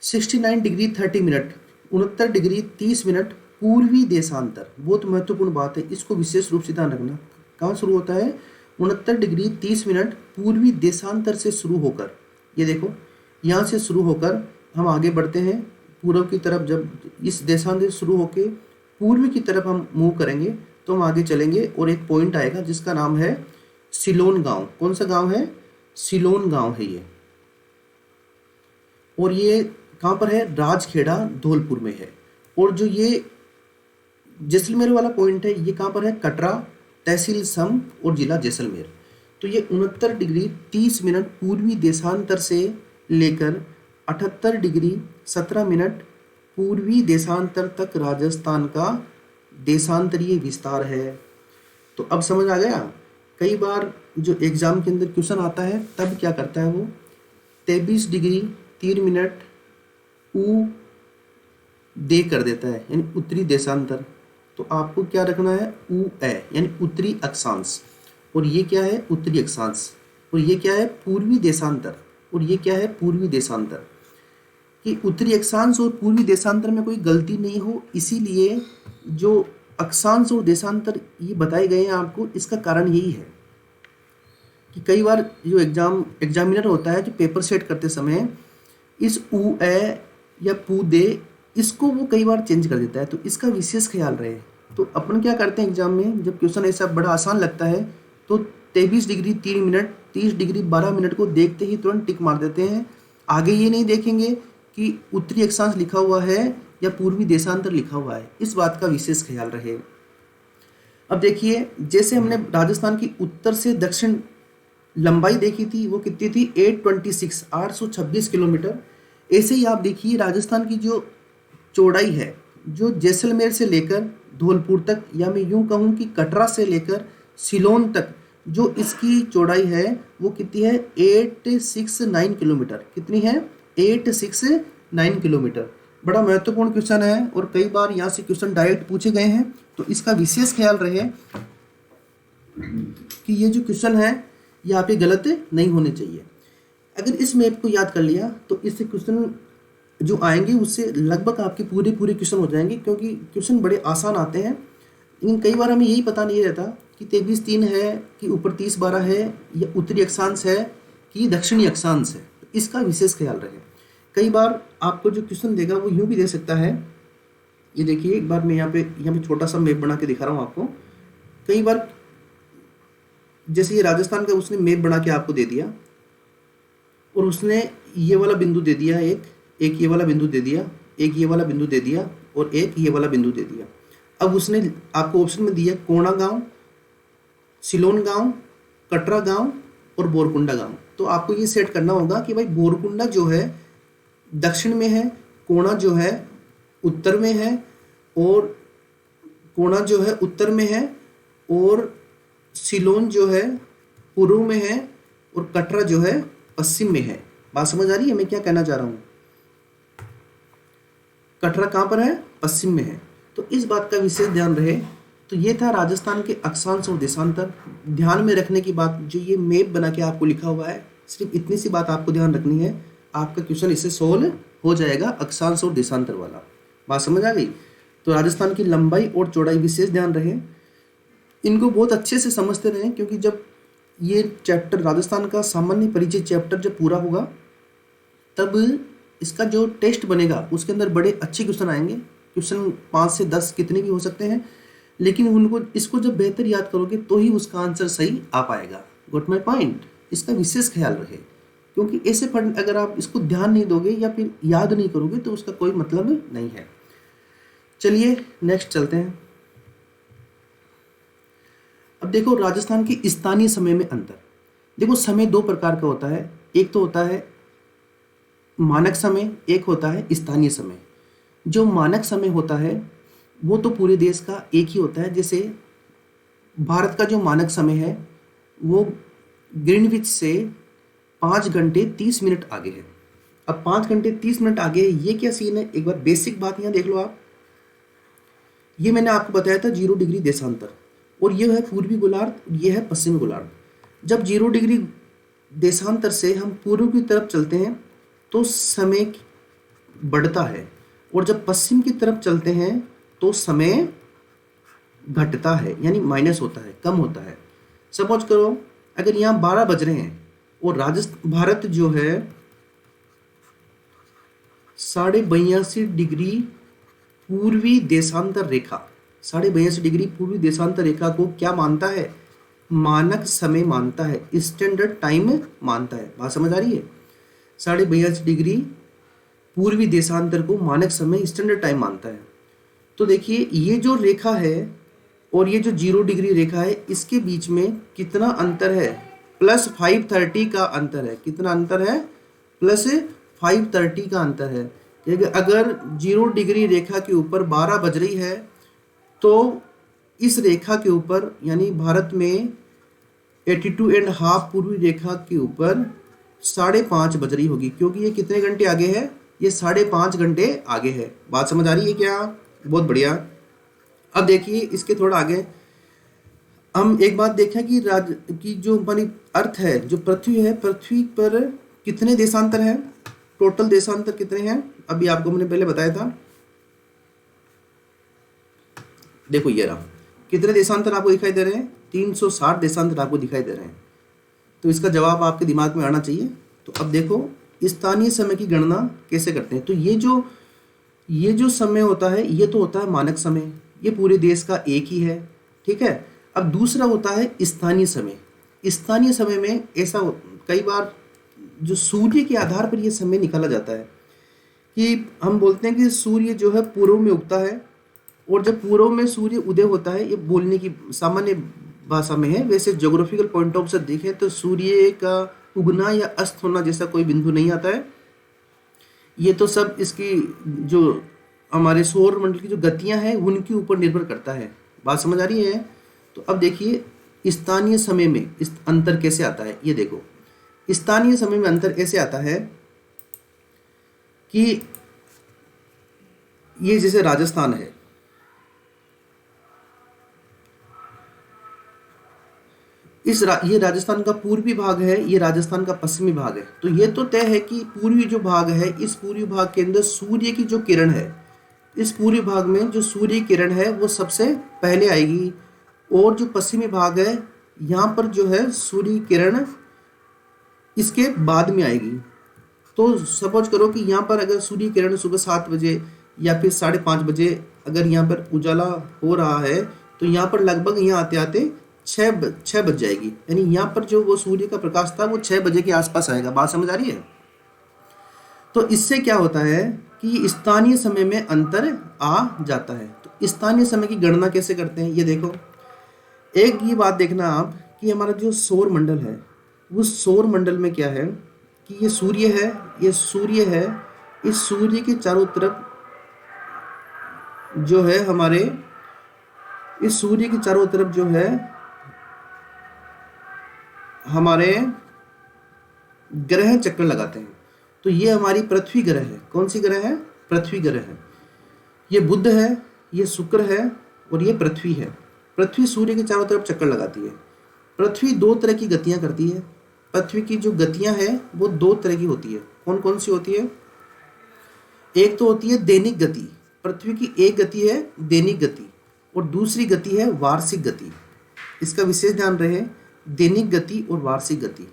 69 डिग्री 30 मिनट, 69 डिग्री 30 मिनट पूर्वी देशांतर। बहुत महत्वपूर्ण बात है, इसको विशेष रूप से ध्यान रखना। कहाँ शुरू होता है, 69 डिग्री 30 मिनट पूर्वी देशांतर से शुरू होकर, ये देखो यहाँ से शुरू होकर हम आगे बढ़ते हैं पूर्व की तरफ। जब इस देशांतर शुरू होकर पूर्व की तरफ हम मूव करेंगे तो हम आगे चलेंगे और एक पॉइंट आएगा जिसका नाम है सिलोन गांव। कौन सा गांव है, सिलोन गांव है ये, और ये कहाँ पर है, राजखेड़ा धौलपुर में है। और जो ये जैसलमेर वाला पॉइंट है ये कहाँ पर है, कटरा, तहसील सम और जिला जैसलमेर। तो ये 69 डिग्री 30 मिनट पूर्वी देशांतर से लेकर 78 डिग्री 17 मिनट पूर्वी देशांतर तक राजस्थान का देशांतरीय विस्तार है। तो अब समझ आ गया। कई बार जो एग्जाम के अंदर क्वेश्चन आता है तब क्या करता है वो 23 डिग्री 3 मिनट ऊ दे कर देता है, यानी उत्तरी देशांतर। तो आपको क्या रखना है, ऊ ए यानी उत्तरी अक्षांश, और ये क्या है, उत्तरी अक्षांश, और ये क्या है, पूर्वी देशांतर, और ये क्या है, पूर्वी देशांतर। कि उत्तरी अक्षांश और पूर्वी देशांतर में कोई गलती नहीं हो, इसीलिए जो अक्षांश और देशांतर ये बताए गए हैं आपको, इसका कारण यही है कि कई बार जो एग्जामिनर होता है जो पेपर सेट करते समय इस ऊ ए या पू दे इसको वो कई बार चेंज कर देता है, तो इसका विशेष ख्याल रहे। तो अपन क्या करते हैं एग्जाम में, जब क्वेश्चन ऐसा बड़ा आसान लगता है तो 23 डिग्री 3 मिनट 30 डिग्री 12 मिनट को देखते ही तुरंत टिक मार देते हैं। आगे ये नहीं देखेंगे कि उत्तरी अक्षांश लिखा हुआ है या पूर्वी देशांतर लिखा हुआ है, इस बात का विशेष ख्याल रहे। अब देखिए जैसे हमने राजस्थान की उत्तर से दक्षिण लंबाई देखी थी, वो कितनी थी, 826 किलोमीटर। ऐसे ही आप देखिए राजस्थान की जो चौड़ाई है, जो जैसलमेर से लेकर धौलपुर तक, या मैं यूं कहूं कि कटरा से लेकर सिलोन तक जो इसकी चौड़ाई है वो कितनी है, 869 किलोमीटर। कितनी है, 869 किलोमीटर। बड़ा महत्वपूर्ण क्वेश्चन है और कई बार यहाँ से क्वेश्चन डायरेक्ट पूछे गए हैं, तो इसका विशेष ख्याल रहे कि ये जो क्वेश्चन है ये आपके गलत नहीं होने चाहिए। अगर इस मैप को याद कर लिया तो इससे क्वेश्चन जो आएंगे उससे लगभग आपके पूरे क्वेश्चन हो जाएंगे, क्योंकि क्वेश्चन बड़े आसान आते हैं। लेकिन कई बार हमें यही पता नहीं रहता कि 23-3 है कि ऊपर 30-12 है, या उत्तरी अक्षांश है कि दक्षिणी अक्षांश है। तो इसका विशेष ख्याल रहे। कई बार आपको जो क्वेश्चन देगा वो यूँ भी दे सकता है, ये देखिए एक बार मैं यहाँ पे छोटा सा मैप बना के दिखा रहा हूँ आपको। कई बार जैसे ये राजस्थान का उसने मैप बना के आपको दे दिया और उसने ये वाला बिंदु दे दिया, एक ये वाला बिंदु दे दिया, एक ये वाला बिंदु दे दिया और एक ये वाला बिंदु दे दिया। अब उसने आपको ऑप्शन में दिया कोणा गांव, सिलोन गांव, कटरा गांव और बोरकुंडा गांव। तो आपको ये सेट करना होगा कि भाई बोरकुंडा जो है दक्षिण में है, कोणा जो है उत्तर में है, और कोणा जो है उत्तर में है, और सिलोन जो है पूर्व में है, और कटरा जो है पश्चिम में है। बात समझ आ रही है मैं क्या कहना चाह रहा हूँ। कटरा कहाँ पर है, पश्चिम में है। तो इस बात का विशेष ध्यान रहे। तो ये था राजस्थान के अक्षांश और देशांतर। ध्यान में रखने की बात, जो ये मैप बना के आपको लिखा हुआ है, सिर्फ इतनी सी बात आपको ध्यान रखनी है, आपका क्वेश्चन इससे सोल्व हो जाएगा, अक्षांश और देशांतर वाला। बात समझ आ गई। तो राजस्थान की लंबाई और चौड़ाई विशेष ध्यान रहे, इनको बहुत अच्छे से समझते रहें, क्योंकि जब ये चैप्टर राजस्थान का सामान्य परिचय चैप्टर जब पूरा होगा तब इसका जो टेस्ट बनेगा उसके अंदर बड़े अच्छे क्वेश्चन आएंगे। क्वेश्चन 5 से 10 कितने भी हो सकते हैं, लेकिन उनको इसको जब बेहतर याद करोगे तो ही उसका आंसर सही आ पाएगा। Got my point. इसका विशेष ख्याल रहे, क्योंकि ऐसे पढ़ अगर आप इसको ध्यान नहीं दोगे या फिर याद नहीं करोगे तो उसका कोई मतलब नहीं है। चलिए नेक्स्ट चलते हैं। अब देखो राजस्थान के स्थानीय समय में अंतर। देखो समय दो प्रकार का होता है, एक तो होता है मानक समय, एक होता है स्थानीय समय। जो मानक समय होता है वो तो पूरे देश का एक ही होता है। जैसे भारत का जो मानक समय है वो ग्रीनविच से 5 घंटे 30 मिनट आगे है। अब 5 घंटे 30 मिनट आगे ये क्या सीन है, एक बार बेसिक बात यहाँ देख लो आप। ये मैंने आपको बताया था 0 डिग्री देशांतर, और ये है पूर्वी गोलार्ध, ये है पश्चिमी गोलार्ध। जब 0 डिग्री देशांतर से हम पूर्व की तरफ चलते हैं तो समय बढ़ता है, और जब पश्चिम की तरफ चलते हैं तो समय घटता है, यानी माइनस होता है, कम होता है। सपोज करो अगर यहाँ 12 बज रहे हैं और राजस्थान भारत जो है 82.5 डिग्री पूर्वी देशांतर रेखा, 82.5 डिग्री पूर्वी देशांतर रेखा को क्या मानता है, मानक समय मानता है, स्टैंडर्ड टाइम मानता है। बात समझ आ रही है? 82.5 डिग्री पूर्वी देशांतर को मानक समय स्टैंडर्ड टाइम मानता है। तो देखिए ये जो रेखा है और ये जो 0 डिग्री रेखा है, इसके बीच में कितना अंतर है, +530 का अंतर है। कितना अंतर है? +530 का अंतर है। क्योंकि अगर 0 डिग्री रेखा के ऊपर 12 बज रही है तो इस रेखा के ऊपर यानी भारत में 82.5 पूर्वी रेखा के ऊपर 5:30 बज रही होगी, क्योंकि ये कितने घंटे आगे है, ये 5:30 घंटे आगे है। बात समझ आ रही है क्या? बहुत बढ़िया। अब देखिए इसके थोड़ा आगे हम एक बात देखें कि जो हमारी अर्थ है, जो पृथ्वी है, पृथ्वी पर कितने देशांतर हैं, टोटल देशांतर कितने हैं, अभी आपको मैंने पहले बताया था। देखो ये रहा, कितने देशांतर आपको दिखाई दे रहे हैं, 360 देशांतर आपको दिखाई दे रहे हैं। तो इसका जवाब आपके दिमाग में आना चाहिए। तो अब देखो स्थानीय समय की गणना कैसे करते हैं। तो ये जो समय होता है ये तो होता है मानक समय, ये पूरे देश का एक ही है, ठीक है। अब दूसरा होता है स्थानीय समय। स्थानीय समय में ऐसा कई बार जो सूर्य के आधार पर ये समय निकाला जाता है कि हम बोलते हैं कि सूर्य जो है पूर्व में उगता है, और जब पूर्व में सूर्य उदय होता है, ये बोलने की सामान्य भाषा में है। वैसे ज्योग्राफिकल पॉइंट ऑफ से देखें तो सूर्य का उगना या अस्त होना जैसा कोई बिंदु नहीं आता है। ये तो सब इसकी जो हमारे सौर मंडल की जो गतियां हैं उनके ऊपर निर्भर करता है। बात समझ आ रही है? तो अब देखिए स्थानीय समय में इस अंतर कैसे आता है, ये देखो। स्थानीय समय में अंतर ऐसे आता है कि ये जैसे राजस्थान है, ये राजस्थान का पूर्वी भाग है, ये राजस्थान का पश्चिमी भाग है। तो ये तो तय है कि पूर्वी जो भाग है, इस पूर्वी भाग के अंदर सूर्य की जो किरण है, इस पूर्वी भाग में जो सूर्य किरण है वो सबसे पहले आएगी, और जो पश्चिमी भाग है यहाँ पर जो है सूर्य किरण इसके बाद में आएगी। तो सपोज करो कि यहाँ पर अगर सूर्य किरण सुबह 7 बजे या फिर 5:30 बजे अगर यहाँ पर उजाला हो रहा है, तो यहाँ पर लगभग यहाँ आते आते 6 बज जाएगी, यानी यहाँ पर जो वो सूर्य का प्रकाश था वो 6 बजे के आसपास आएगा। बात समझ आ रही है? तो इससे क्या होता है कि स्थानीय समय में अंतर आ जाता है। तो स्थानीय समय की गणना कैसे करते हैं, ये देखो। एक ये बात देखना आप कि हमारा जो सौर मंडल है, उस सौर मंडल में क्या है कि ये सूर्य है, ये सूर्य है, इस सूर्य के चारों तरफ जो है हमारे, इस सूर्य के चारों तरफ जो है हमारे ग्रह चक्कर लगाते हैं। तो ये हमारी पृथ्वी ग्रह है। कौन सी ग्रह है? पृथ्वी ग्रह है। ये बुध है, ये शुक्र है, और ये पृथ्वी है। पृथ्वी सूर्य के चारों तरफ चक्कर लगाती है। पृथ्वी 2 तरह की गतियां करती है। पृथ्वी की जो गतियां हैं वो 2 तरह की होती है। कौन कौन सी होती है? एक तो होती है दैनिक गति। पृथ्वी की एक गति है दैनिक गति, और दूसरी गति है वार्षिक गति। इसका विशेष ध्यान रहे, दैनिक गति और वार्षिक गति।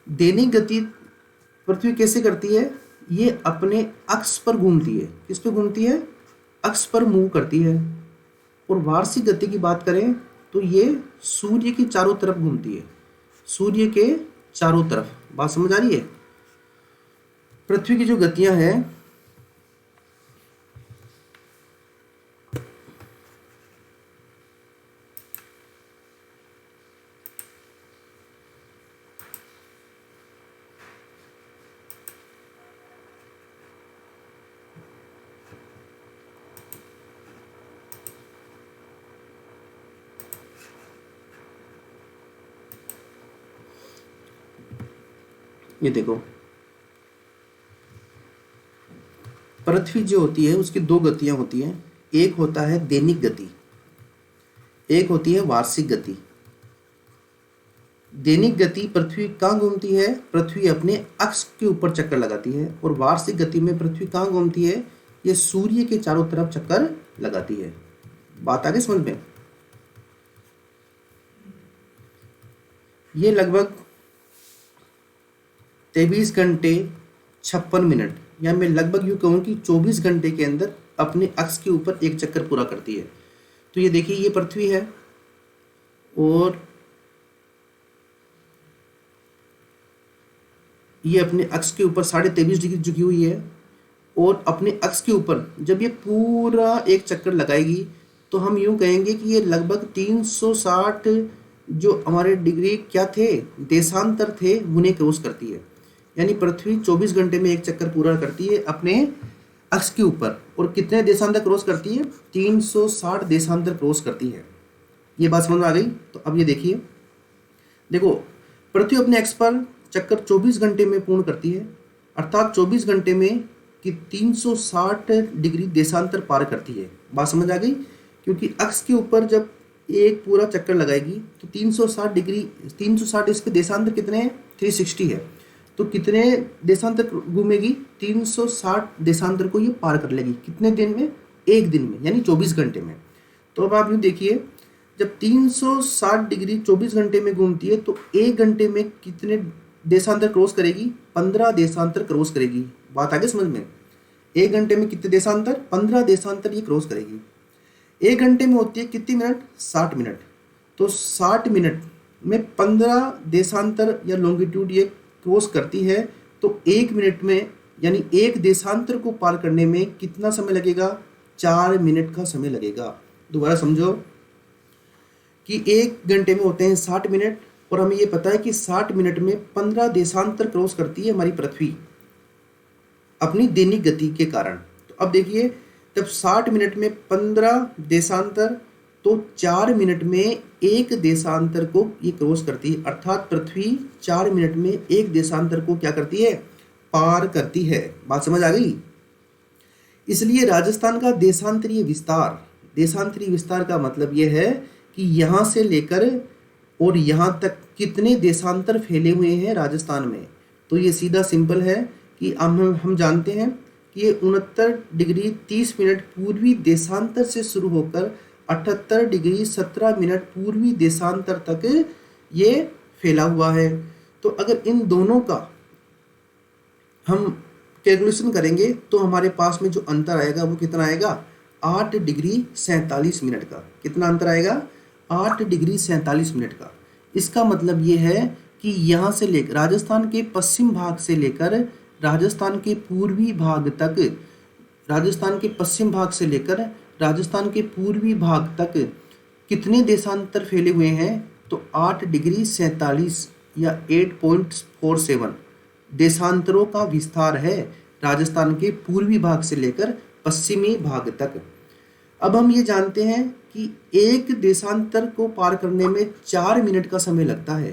दैनिक गति पृथ्वी कैसे करती है? ये अपने अक्ष पर घूमती है। किस पे घूमती है? अक्ष पर मूव करती है। और वार्षिक गति की बात करें तो ये सूर्य के चारों तरफ घूमती है, सूर्य के चारों तरफ। बात समझ आ रही है? पृथ्वी की जो गतियां हैं ये देखो, पृथ्वी जो होती है उसकी दो गतियां होती हैं, एक होता है दैनिक गति, एक होती है वार्षिक गति। दैनिक गति पृथ्वी कहाँ घूमती है, पृथ्वी अपने अक्ष के ऊपर चक्कर लगाती है, और वार्षिक गति में पृथ्वी कहाँ घूमती है, ये सूर्य के चारों तरफ चक्कर लगाती है। बात आगे समझ में। ये लगभग 23 घंटे 56 मिनट, या मैं लगभग यूँ कहूँ कि 24 घंटे के अंदर अपने अक्ष के ऊपर एक चक्कर पूरा करती है। तो ये देखिए, ये पृथ्वी है और ये अपने अक्ष के ऊपर 23.5 डिग्री झुकी हुई है, और अपने अक्ष के ऊपर जब ये पूरा एक चक्कर लगाएगी तो हम यूँ कहेंगे कि ये लगभग 360 जो हमारे डिग्री क्या थे, देशांतर थे, उन्हें क्रॉस करती है। यानी पृथ्वी 24 घंटे में एक चक्कर पूरा करती है अपने अक्ष के ऊपर, और कितने देशांतर क्रॉस करती है, 360 देशांतर क्रॉस करती है। ये बात समझ में आ गई। तो अब ये देखिए, देखो पृथ्वी अपने अक्ष पर चक्कर 24 घंटे में पूर्ण करती है, अर्थात 24 घंटे में कि 360 डिग्री देशांतर पार करती है। बात समझ आ गई। क्योंकि अक्ष के ऊपर जब एक पूरा चक्कर लगाएगी तो 360 डिग्री, 360 इसके देशांतर कितने हैं, 360 है। तो कितने देशांतर घूमेगी, 360 देशांतर को ये पार कर लेगी। कितने दिन में, एक दिन में, यानी 24 घंटे में। तो अब आप यूँ देखिए, जब 360 डिग्री 24 घंटे में घूमती है तो एक घंटे में कितने देशांतर क्रॉस करेगी, 15 देशांतर क्रॉस करेगी। बात आगे समझ में। एक घंटे में कितने देशांतर, 15 देशांतर ये क्रॉस करेगी। एक घंटे में होती है कितनी मिनट, 60 मिनट। तो 60 मिनट में 15 देशांतर या लॉन्गिट्यूड ये क्रॉस करती है। तो एक मिनट में, यानी एक देशांतर को पार करने में कितना समय लगेगा, 4 मिनट का समय लगेगा। दोबारा समझो कि एक घंटे में होते हैं 60 मिनट, और हमें ये पता है कि 60 मिनट में 15 देशांतर क्रॉस करती है हमारी पृथ्वी अपनी दैनिक गति के कारण। तो अब देखिए, जब 60 मिनट में 15 देशांतर, तो 4 मिनट में एक देशांतर को ये क्रॉस करती है, अर्थात पृथ्वी 4 मिनट में एक देशांतर को क्या करती है, पार करती है। बात समझ आ गई। इसलिए राजस्थान का देशांतरीय विस्तार, देशांतरीय विस्तार का मतलब यह है कि यहाँ से लेकर और यहाँ तक कितने देशांतर फैले हुए हैं राजस्थान में। तो ये सीधा सिंपल है कि हम जानते हैं कि ये 69 डिग्री 30 मिनट पूर्वी देशांतर से शुरू होकर 78 डिग्री 17 मिनट पूर्वी देशांतर तक ये फैला हुआ है। तो अगर इन दोनों का हम कैलकुलेशन करेंगे तो हमारे पास में जो अंतर आएगा वो कितना आएगा, 8 डिग्री 47 मिनट का। कितना अंतर आएगा, 8 डिग्री 47 मिनट का। इसका मतलब ये है कि यहाँ से लेकर राजस्थान के पश्चिम भाग से लेकर राजस्थान के पूर्वी भाग तक, राजस्थान के पश्चिम भाग से लेकर राजस्थान के पूर्वी भाग तक कितने देशांतर फैले हुए हैं, तो 8 डिग्री 47 या 8.47 देशांतरों का विस्तार है राजस्थान के पूर्वी भाग से लेकर पश्चिमी भाग तक। अब हम ये जानते हैं कि एक देशांतर को पार करने में 4 मिनट का समय लगता है।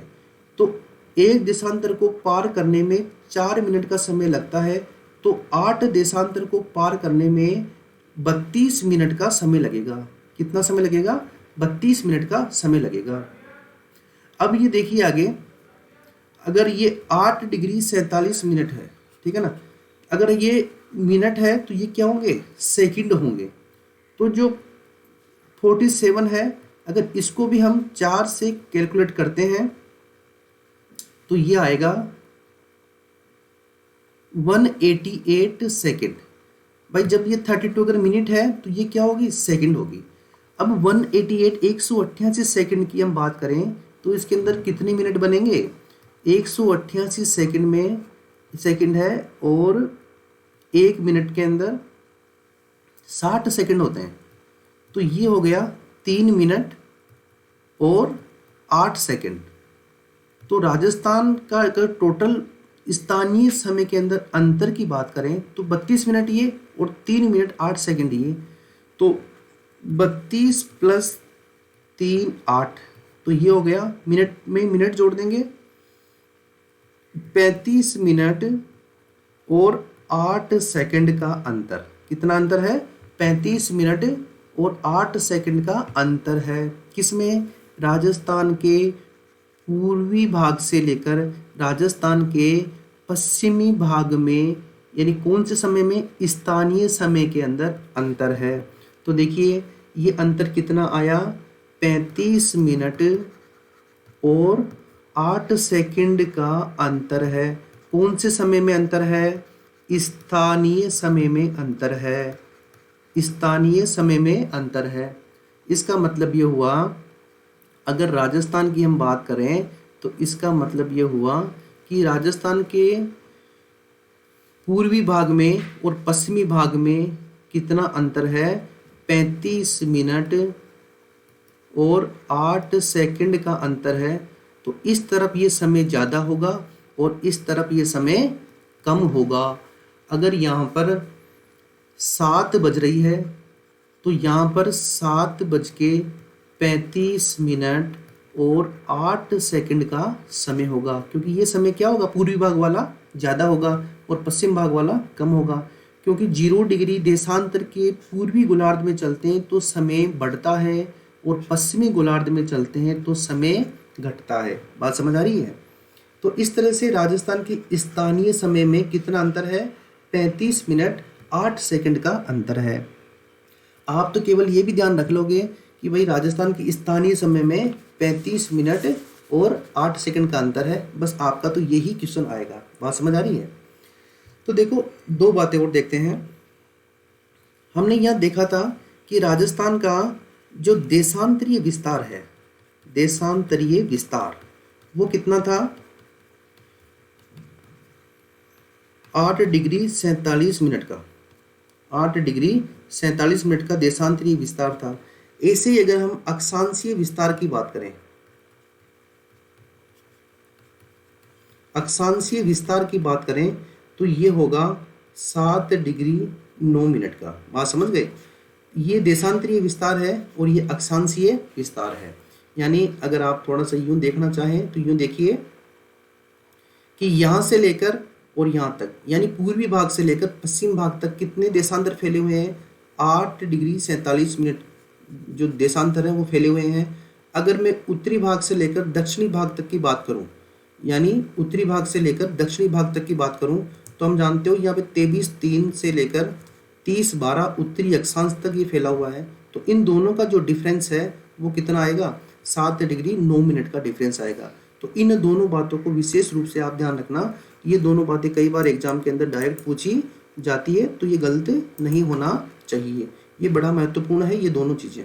तो एक देशांतर को पार करने में 4 मिनट का समय लगता है, तो 8 देशांतर को पार करने में 32 मिनट का समय लगेगा। कितना समय लगेगा, 32 मिनट का समय लगेगा। अब ये देखिए आगे, अगर ये 8 डिग्री 47 मिनट है, ठीक है ना, अगर ये मिनट है तो ये क्या होंगे, सेकंड होंगे। तो जो 47 है, अगर इसको भी हम 4 से कैलकुलेट करते हैं तो ये आएगा 188 सेकेंड। भाई जब ये 32 अगर मिनट है तो ये क्या होगी, सेकंड होगी। अब 188 188 सेकंड की हम बात करें तो इसके अंदर कितने मिनट बनेंगे, 188 सेकंड में सेकंड है, और एक मिनट के अंदर 60 सेकंड होते हैं। तो ये हो गया 3 मिनट और 8 सेकंड। तो राजस्थान का अगर टोटल स्थानीय समय के अंदर अंतर की बात करें तो 32 मिनट ये और 3 मिनट 8 सेकंड ये, तो 32 प्लस 3 8, तो ये हो गया, मिनट में मिनट जोड़ देंगे, 35 मिनट और 8 सेकंड का अंतर। कितना अंतर है? 35 मिनट और 8 सेकंड का अंतर है। किसमें? राजस्थान के पूर्वी भाग से लेकर राजस्थान के पश्चिमी भाग में, यानी कौन से समय में? स्थानीय समय के अंदर अंतर है। तो देखिए ये अंतर कितना आया? 35 मिनट और 8 सेकंड का अंतर है। कौन से समय में अंतर है? स्थानीय समय में अंतर है। स्थानीय समय में अंतर है। इसका मतलब ये हुआ, अगर राजस्थान की हम बात करें तो इसका मतलब ये हुआ कि राजस्थान के पूर्वी भाग में और पश्चिमी भाग में कितना अंतर है? 35 मिनट और 8 सेकंड का अंतर है। तो इस तरफ ये समय ज़्यादा होगा और इस तरफ ये समय कम होगा। अगर यहाँ पर 7 बज रही है तो यहाँ पर 7:35 और 8 सेकंड का समय होगा, क्योंकि ये समय क्या होगा? पूर्वी भाग वाला ज़्यादा होगा और पश्चिम भाग वाला कम होगा। क्योंकि 0 डिग्री देशांतर के पूर्वी गोलार्ध में चलते हैं तो समय बढ़ता है और पश्चिमी गोलार्ध में चलते हैं तो समय घटता है। बात समझ आ रही है? तो इस तरह से राजस्थान के स्थानीय समय में कितना अंतर है? 35 मिनट 8 सेकंड का अंतर है। आप तो केवल ये भी ध्यान रख लोगे कि भाई राजस्थान के स्थानीय समय में 35 मिनट और 8 सेकंड का अंतर है, बस आपका तो यही क्वेश्चन आएगा। बात समझ आ रही है? तो देखो दो बातें और देखते हैं। हमने यहाँ देखा था कि राजस्थान का जो देशांतरीय विस्तार है, देशांतरीय विस्तार वो कितना था? 8 डिग्री 47 मिनट का, 8 डिग्री 47 मिनट का देशांतरीय विस्तार था। ऐसे ही अगर हम अक्षांशीय विस्तार की बात करें, अक्षांशीय विस्तार की बात करें तो ये होगा 7 डिग्री 9 मिनट का। बात समझ गए? ये देशांतरीय विस्तार है और ये अक्षांशीय विस्तार है। यानी अगर आप थोड़ा सा यूं देखना चाहें तो यूं देखिए कि यहाँ से लेकर और यहाँ तक, यानी पूर्वी भाग से लेकर पश्चिम भाग तक कितने देशांतर फैले हुए हैं? 8 डिग्री 47 मिनट जो देशांतर है वो फैले हुए हैं। अगर मैं उत्तरी भाग से लेकर दक्षिणी भाग तक की बात करूं, यानी उत्तरी भाग से लेकर दक्षिणी भाग तक की बात करूं, तो हम जानते हो यहाँ पे 23/3 से लेकर 30/12 उत्तरी अक्षांश तक ये फैला हुआ है। तो इन दोनों का जो डिफरेंस है वो कितना आएगा? 7 डिग्री 9 मिनट का डिफरेंस आएगा। तो इन दोनों बातों को विशेष रूप से आप ध्यान रखना। ये दोनों बातें कई बार एग्जाम के अंदर डायरेक्ट पूछी जाती है, तो ये गलत नहीं होना चाहिए। ये बड़ा महत्वपूर्ण है ये दोनों चीजें।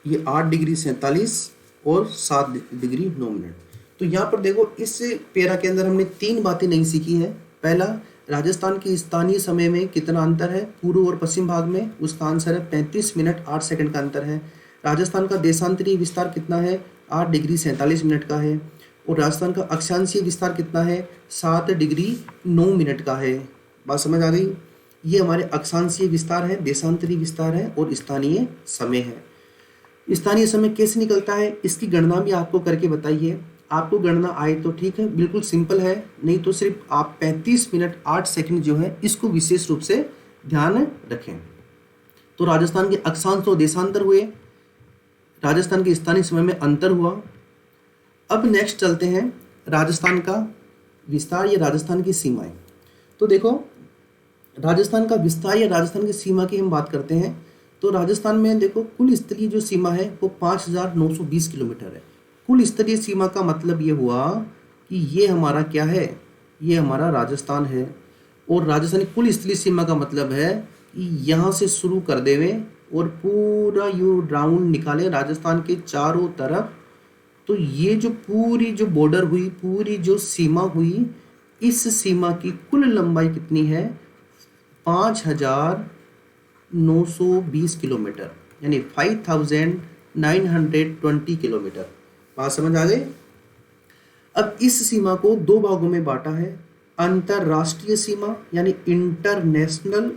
ये 8 डिग्री 47 और 7 डिग्री 9 मिनट। तो यहाँ पर देखो इस पेरा के अंदर हमने 3 बातें नहीं सीखी है। पहला, राजस्थान के स्थानीय समय में कितना अंतर है पूर्व और पश्चिम भाग में? उसका आंसर है 35 मिनट 8 सेकंड का अंतर है। राजस्थान का देशांतरीय विस्तार कितना है? 8 डिग्री 47 मिनट का है। और राजस्थान का अक्षांशीय विस्तार कितना है? 7 डिग्री 9 मिनट का है। बात समझ आ गई? ये हमारे अक्षांशीय विस्तार है, देशांतरीय विस्तार है और स्थानीय समय है। स्थानीय समय कैसे निकलता है इसकी गणना भी आपको करके बताइए। आपको गणना आए तो ठीक है, बिल्कुल सिंपल है, नहीं तो सिर्फ आप 35 मिनट 8 सेकंड जो है इसको विशेष रूप से ध्यान रखें। तो राजस्थान के अक्षांश और देशांतर हुए, राजस्थान के स्थानीय समय में अंतर हुआ। अब नेक्स्ट चलते हैं राजस्थान का विस्तार या राजस्थान की सीमाएं। तो देखो राजस्थान का विस्तार या राजस्थान की सीमा की हम बात करते हैं तो राजस्थान में देखो कुल स्तरीय जो सीमा है वो 5,920 किलोमीटर है। कुल स्तरीय सीमा का मतलब ये हुआ कि ये हमारा क्या है? ये हमारा राजस्थान है। और राजस्थान की कुल स्तरीय सीमा का मतलब है कि यहाँ से शुरू कर देवे और पूरा यू राउंड निकाले राजस्थान के चारों तरफ। तो ये जो पूरी जो बॉर्डर हुई, पूरी जो सीमा हुई, इस सीमा की कुल लंबाई कितनी है? 5,920 किलोमीटर, यानी 5,920 किलोमीटर। बात समझ आ गई? अब इस सीमा को दो भागों में बांटा है, अंतरराष्ट्रीय सीमा यानी इंटरनेशनल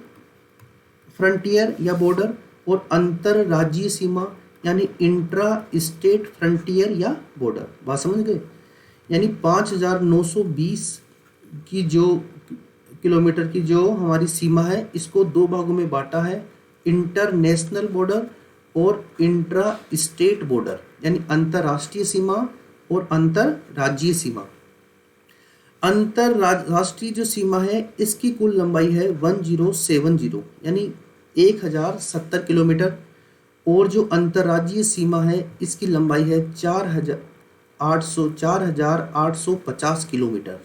फ्रंटियर या बॉर्डर, और अंतरराज्यीय सीमा यानी इंट्रा स्टेट फ्रंटियर या बॉर्डर। बात समझ गए? यानी 5,920 की जो किलोमीटर की जो हमारी सीमा है इसको दो भागों में बांटा है, इंटरनेशनल बॉर्डर और इंट्रा स्टेट बॉर्डर, यानी अंतर्राष्ट्रीय सीमा और अंतर्राज्यीय सीमा। अंतरराष्ट्रीय जो सीमा है इसकी कुल लंबाई है 1070 यानी 1070 किलोमीटर, और जो अंतर्राज्यीय सीमा है इसकी लंबाई है 4850 किलोमीटर।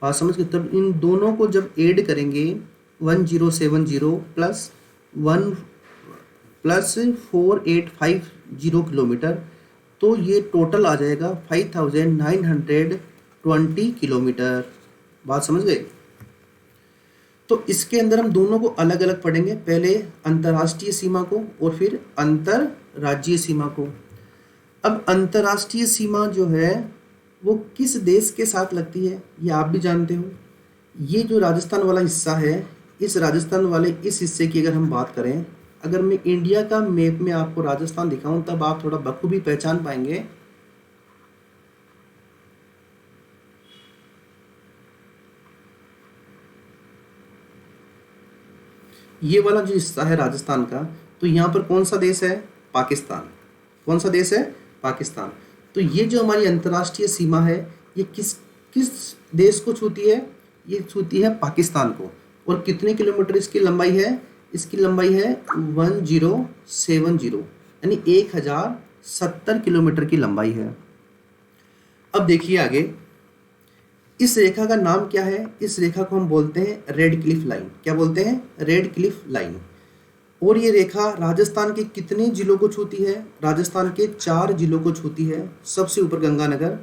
बात समझ गए? तब इन दोनों को जब ऐड करेंगे 1070 प्लस 4850 किलोमीटर, तो ये टोटल आ जाएगा 5920 किलोमीटर। बात समझ गए? तो इसके अंदर हम दोनों को अलग अलग पढ़ेंगे, पहले अंतर्राष्ट्रीय सीमा को और फिर अंतर्राज्यीय सीमा को। अब अंतर्राष्ट्रीय सीमा जो है वो किस देश के साथ लगती है ये आप भी जानते हो। ये जो राजस्थान वाला हिस्सा है, इस राजस्थान वाले इस हिस्से की अगर हम बात करें, अगर मैं इंडिया का मैप में आपको राजस्थान दिखाऊं तब आप थोड़ा बखूबी पहचान पाएंगे। ये वाला जो हिस्सा है राजस्थान का, तो यहाँ पर कौन सा देश है? पाकिस्तान। कौन सा देश है? पाकिस्तान। तो ये जो हमारी अंतर्राष्ट्रीय सीमा है ये किस किस देश को छूती है? ये छूती है पाकिस्तान को। और कितने किलोमीटर इसकी लंबाई है? इसकी लंबाई है 1070 यानी 1070 किलोमीटर की लंबाई है। अब देखिए आगे, इस रेखा का नाम क्या है? इस रेखा को हम बोलते हैं रेड क्लिफ लाइन। क्या बोलते हैं? Red Cliff line. और ये रेखा राजस्थान के कितने जिलों को छूती है? राजस्थान के 4 जिलों को छूती है। सबसे ऊपर गंगानगर,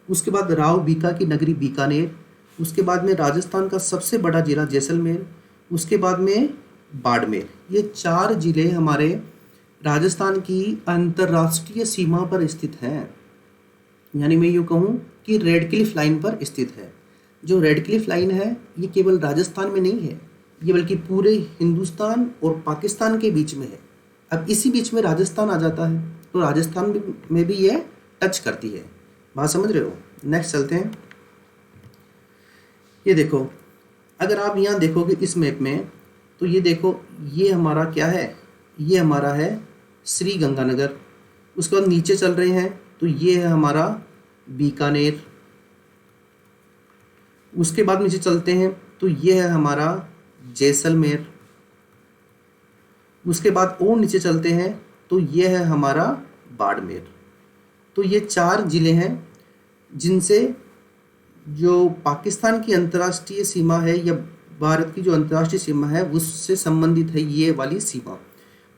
उसके बाद राव बीका की नगरी बीकानेर, उसके बाद में राजस्थान का सबसे बड़ा जिला जैसलमेर, उसके बाद में बाड़मेर। ये 4 जिले हमारे राजस्थान की अंतर्राष्ट्रीय सीमा पर स्थित हैं। यानी मैं यूँ कहूँ कि रेड क्लिफ लाइन पर स्थित है। जो रेड क्लिफ लाइन है ये केवल राजस्थान में नहीं है, ये बल्कि पूरे हिंदुस्तान और पाकिस्तान के बीच में है। अब इसी बीच में राजस्थान आ जाता है, तो राजस्थान में भी ये टच करती है। बात समझ रहे हो? नेक्स्ट चलते हैं। ये देखो, अगर आप यहाँ देखोगे इस मैप में, तो ये देखो ये हमारा क्या है? ये हमारा है श्री गंगानगर। उसके बाद नीचे चल रहे हैं तो ये है हमारा बीकानेर। उसके बाद नीचे चलते हैं तो ये है हमारा जैसलमेर। उसके बाद और नीचे चलते हैं तो ये है हमारा बाड़मेर। तो ये 4 जिले हैं जिनसे जो पाकिस्तान की अंतर्राष्ट्रीय सीमा है या भारत की जो अंतर्राष्ट्रीय सीमा है उससे संबंधित है ये वाली सीमा।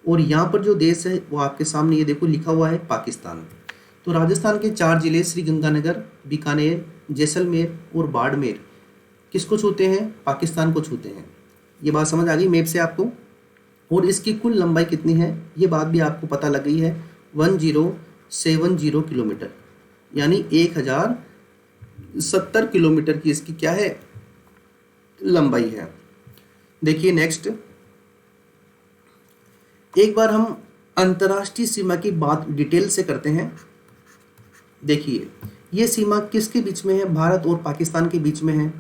और यहाँ पर जो देश है वो आपके सामने ये देखो लिखा हुआ है पाकिस्तान। तो राजस्थान के 4 जिले श्री गंगानगर, बीकानेर, जैसलमेर और बाड़मेर किसको छूते हैं? पाकिस्तान को छूते हैं। ये बात समझ आ गई मैप से आपको? और इसकी कुल लंबाई कितनी है ये बात भी आपको पता लग गई है, 1070 किलोमीटर यानी 1070 किलोमीटर की इसकी क्या है? लंबाई है। देखिए नेक्स्ट, एक बार हम अंतर्राष्ट्रीय सीमा की बात डिटेल से करते हैं। देखिए ये सीमा किसके बीच में है? भारत और पाकिस्तान के बीच में है।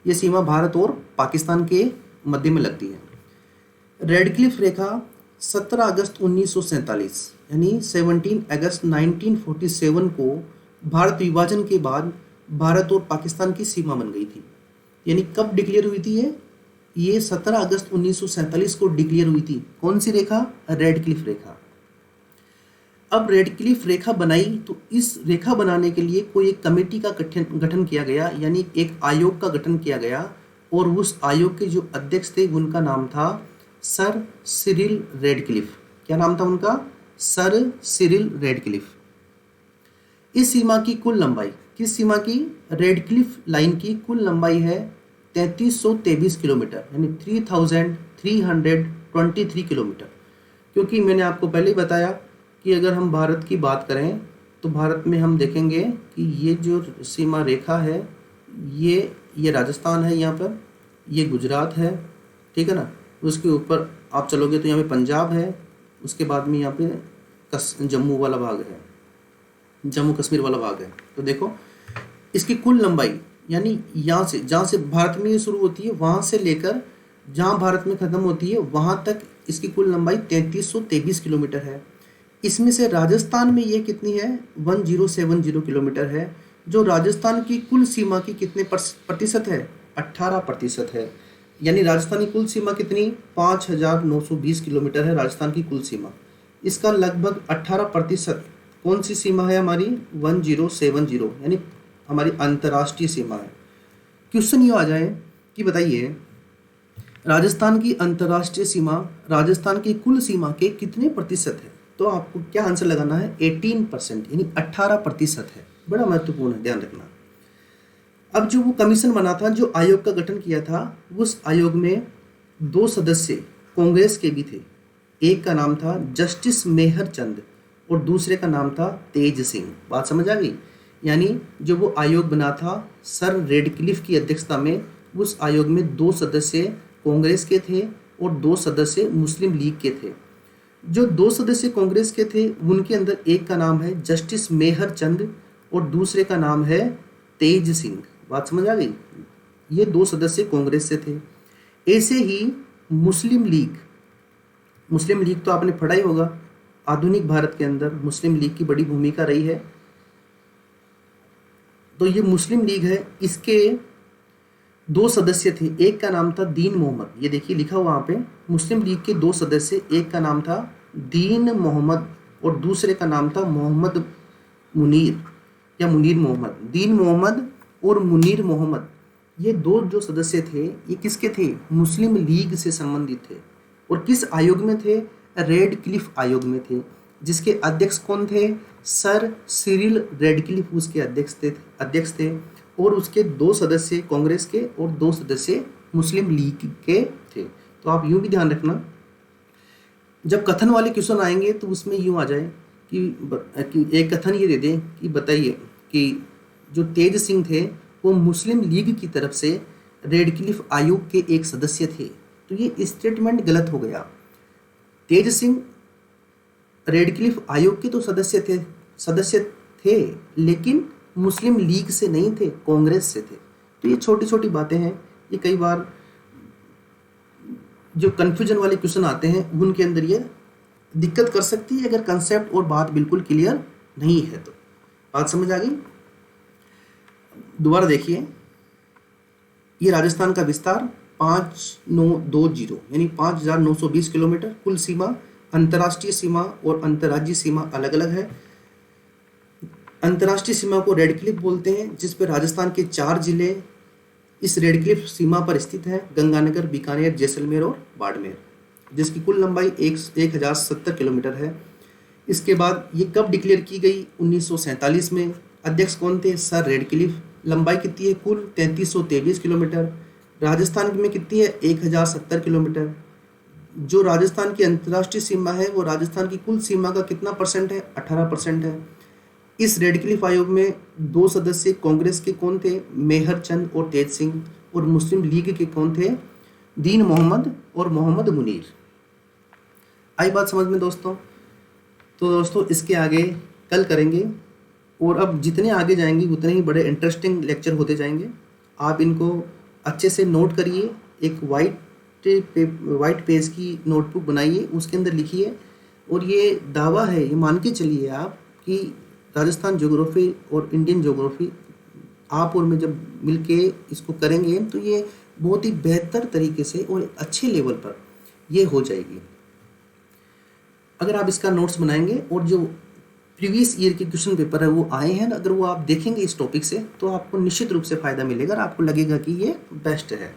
ये सीमा भारत और पाकिस्तान के मध्य में लगती है। रेड क्लिफ रेखा 17 अगस्त 1947 यानी 17 अगस्त 1947 को भारत विभाजन के बाद भारत और पाकिस्तान की सीमा बन गई थी। यानी कब डिक्लेयर हुई थी ये 17 अगस्त 1947 को डिक्लेयर हुई थी। कौन सी रेखा? रेड क्लिफ रेखा। अब रेड क्लिफ रेखा बनाई तो इस रेखा बनाने के लिए कोई एक कमेटी का गठन किया गया, यानी एक आयोग का गठन किया गया। और उस आयोग के जो अध्यक्ष थे उनका नाम था सर सिरिल रेडक्लिफ। क्या नाम था उनका? Sir Cyril Radcliffe. इस सीमा की कुल लंबाई, किस सीमा की? रेड क्लिफ लाइन की कुल लंबाई है 3323 किलोमीटर यानी 3323 किलोमीटर। क्योंकि मैंने आपको पहले ही बताया कि अगर हम भारत की बात करें तो भारत में हम देखेंगे कि ये जो सीमा रेखा है ये राजस्थान है, यहाँ पर ये गुजरात है, ठीक है ना। उसके ऊपर आप चलोगे तो यहाँ पे पंजाब है, उसके बाद में यहाँ पे जम्मू वाला भाग है, जम्मू कश्मीर वाला भाग है। तो देखो इसकी कुल लंबाई यानी यहाँ से जहाँ से भारत में ये शुरू होती है वहाँ से लेकर जहाँ भारत में ख़त्म होती है वहाँ तक इसकी कुल लंबाई 3323 किलोमीटर है। इसमें से राजस्थान में ये कितनी है, 1070 किलोमीटर है, जो राजस्थान की कुल सीमा की कितने प्रतिशत है, 18% है। यानी राजस्थान की कुल सीमा कितनी, 5920 किलोमीटर है राजस्थान की कुल सीमा। इसका लगभग 18% कौन सी सीमा है हमारी, 1070, यानी हमारी अंतर्राष्ट्रीय सीमा है। क्वेश्चन ये आ जाए कि बताइए राजस्थान की अंतर्राष्ट्रीय सीमा राजस्थान की कुल सीमा के कितने प्रतिशत है, तो आपको क्या आंसर लगाना है, 18%, यानी 18% है। बड़ा महत्वपूर्ण है, ध्यान रखना। अब जो वो कमीशन बना था, जो आयोग का गठन किया था, उस आयोग में 2 सदस्य कांग्रेस के भी थे। एक का नाम था जस्टिस मेहर चंद और दूसरे का नाम था तेज सिंह। बात समझ आ गई। यानी जो वो आयोग बना था सर रेडक्लिफ की अध्यक्षता में, उस आयोग में 2 सदस्य कांग्रेस के थे और 2 सदस्य मुस्लिम लीग के थे। जो 2 सदस्य कांग्रेस के थे उनके अंदर एक का नाम है जस्टिस मेहर चंद और दूसरे का नाम है तेज सिंह। बात समझ आ गई। ये 2 सदस्य कांग्रेस से थे। ऐसे ही मुस्लिम लीग तो आपने पढ़ा ही होगा। आधुनिक भारत के अंदर मुस्लिम लीग की बड़ी भूमिका रही है। तो ये मुस्लिम लीग है, इसके 2 सदस्य थे। एक का नाम था दीन मोहम्मद, ये देखिए लिखा हुआ वहाँ पे, मुस्लिम लीग के 2 सदस्य, एक का नाम था दीन मोहम्मद और दूसरे का नाम था मोहम्मद मुनीर या मुनीर मोहम्मद। दीन मोहम्मद और मुनीर मोहम्मद, ये 2 जो सदस्य थे ये किसके थे, मुस्लिम लीग से संबंधित थे। और किस आयोग में थे, रेडक्लिफ आयोग में थे, जिसके अध्यक्ष कौन थे, सर सिरिल रेडक्लिफ उसके अध्यक्ष थे। और उसके 2 सदस्य कांग्रेस के और 2 सदस्य मुस्लिम लीग के थे। तो आप यूं भी ध्यान रखना, जब कथन वाले क्वेश्चन आएंगे तो उसमें यूं आ जाए कि एक कथन ये दे दें कि बताइए कि जो तेज सिंह थे वो मुस्लिम लीग की तरफ से रेडक्लिफ आयोग के एक सदस्य थे। तो ये स्टेटमेंट गलत हो गया। तेज सिंह रेडक्लिफ आयोग के तो सदस्य थे लेकिन मुस्लिम लीग से नहीं थे, कांग्रेस से थे। तो ये छोटी छोटी बातें हैं, ये कई बार जो कन्फ्यूजन वाले क्वेश्चन आते हैं उनके अंदर ये दिक्कत कर सकती है अगर कंसेप्ट और बात बिल्कुल क्लियर नहीं है तो। बात समझ आ गई। दोबारा देखिए, ये राजस्थान का विस्तार 5920 यानी 5920 किलोमीटर कुल सीमा। अंतर्राष्ट्रीय सीमा और अंतर्राज्यीय सीमा अलग अलग है। अंतर्राष्ट्रीय सीमा को रेडक्लिफ बोलते हैं, जिस पर राजस्थान के 4 जिले इस रेडक्लिफ सीमा पर स्थित हैं, गंगानगर, बीकानेर, जैसलमेर और बाड़मेर, जिसकी कुल लंबाई 1070 किलोमीटर है। इसके बाद ये कब डिक्लेयर की गई, 1947 में। अध्यक्ष कौन थे, सर रेडक्लिफ। लंबाई कितनी है कुल, 3323 किलोमीटर। राजस्थान में कितनी है, 1070 किलोमीटर। जो राजस्थान की अंतर्राष्ट्रीय सीमा है वो राजस्थान की कुल सीमा का कितना परसेंट है, 18% है। इस रेडक्लिफ आयोग में 2 सदस्य कांग्रेस के कौन थे, मेहर चंद और तेज सिंह, और मुस्लिम लीग के कौन थे, दीन मोहम्मद और मोहम्मद मुनीर। आई बात समझ में दोस्तों। तो दोस्तों इसके आगे कल करेंगे, और अब जितने आगे जाएंगे उतने ही बड़े इंटरेस्टिंग लेक्चर होते जाएंगे। आप इनको अच्छे से नोट करिए। एक वाइट पेज की नोटबुक बनाइए, उसके अंदर लिखिए। और ये दावा है, ये मान के चलिए आप कि राजस्थान ज्योग्राफी और इंडियन ज्योग्राफी आप और मैं जब मिलके इसको करेंगे तो ये बहुत ही बेहतर तरीके से और अच्छे लेवल पर ये हो जाएगी। अगर आप इसका नोट्स बनाएंगे और जो प्रीवियस ईयर के क्वेश्चन पेपर है वो आए हैं, अगर वो आप देखेंगे इस टॉपिक से, तो आपको निश्चित रूप से फ़ायदा मिलेगा और आपको लगेगा कि ये बेस्ट है।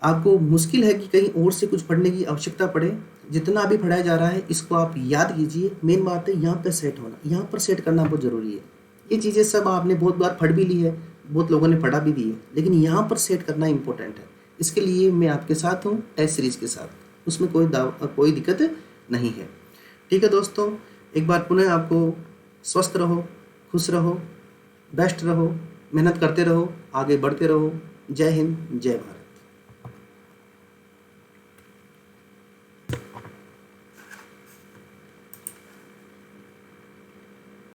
आपको मुश्किल है कि कहीं और से कुछ पढ़ने की आवश्यकता पड़े। जितना अभी पढ़ाया जा रहा है इसको आप याद कीजिए। मेन बात है यहाँ पर सेट होना, यहाँ पर सेट करना बहुत ज़रूरी है। ये चीज़ें सब आपने बहुत बार पढ़ भी ली है, बहुत लोगों ने पढ़ा भी दी है, लेकिन यहाँ पर सेट करना इंपॉर्टेंट है। इसके लिए मैं आपके साथ हूँ, टेस्ट सीरीज़ के साथ, उसमें कोई दिक्कत नहीं है। ठीक है दोस्तों, एक बार पुनः आपको स्वस्थ रहो, खुश रहो, बेस्ट रहो, मेहनत करते रहो, आगे बढ़ते रहो। जय हिंद, जय भारत।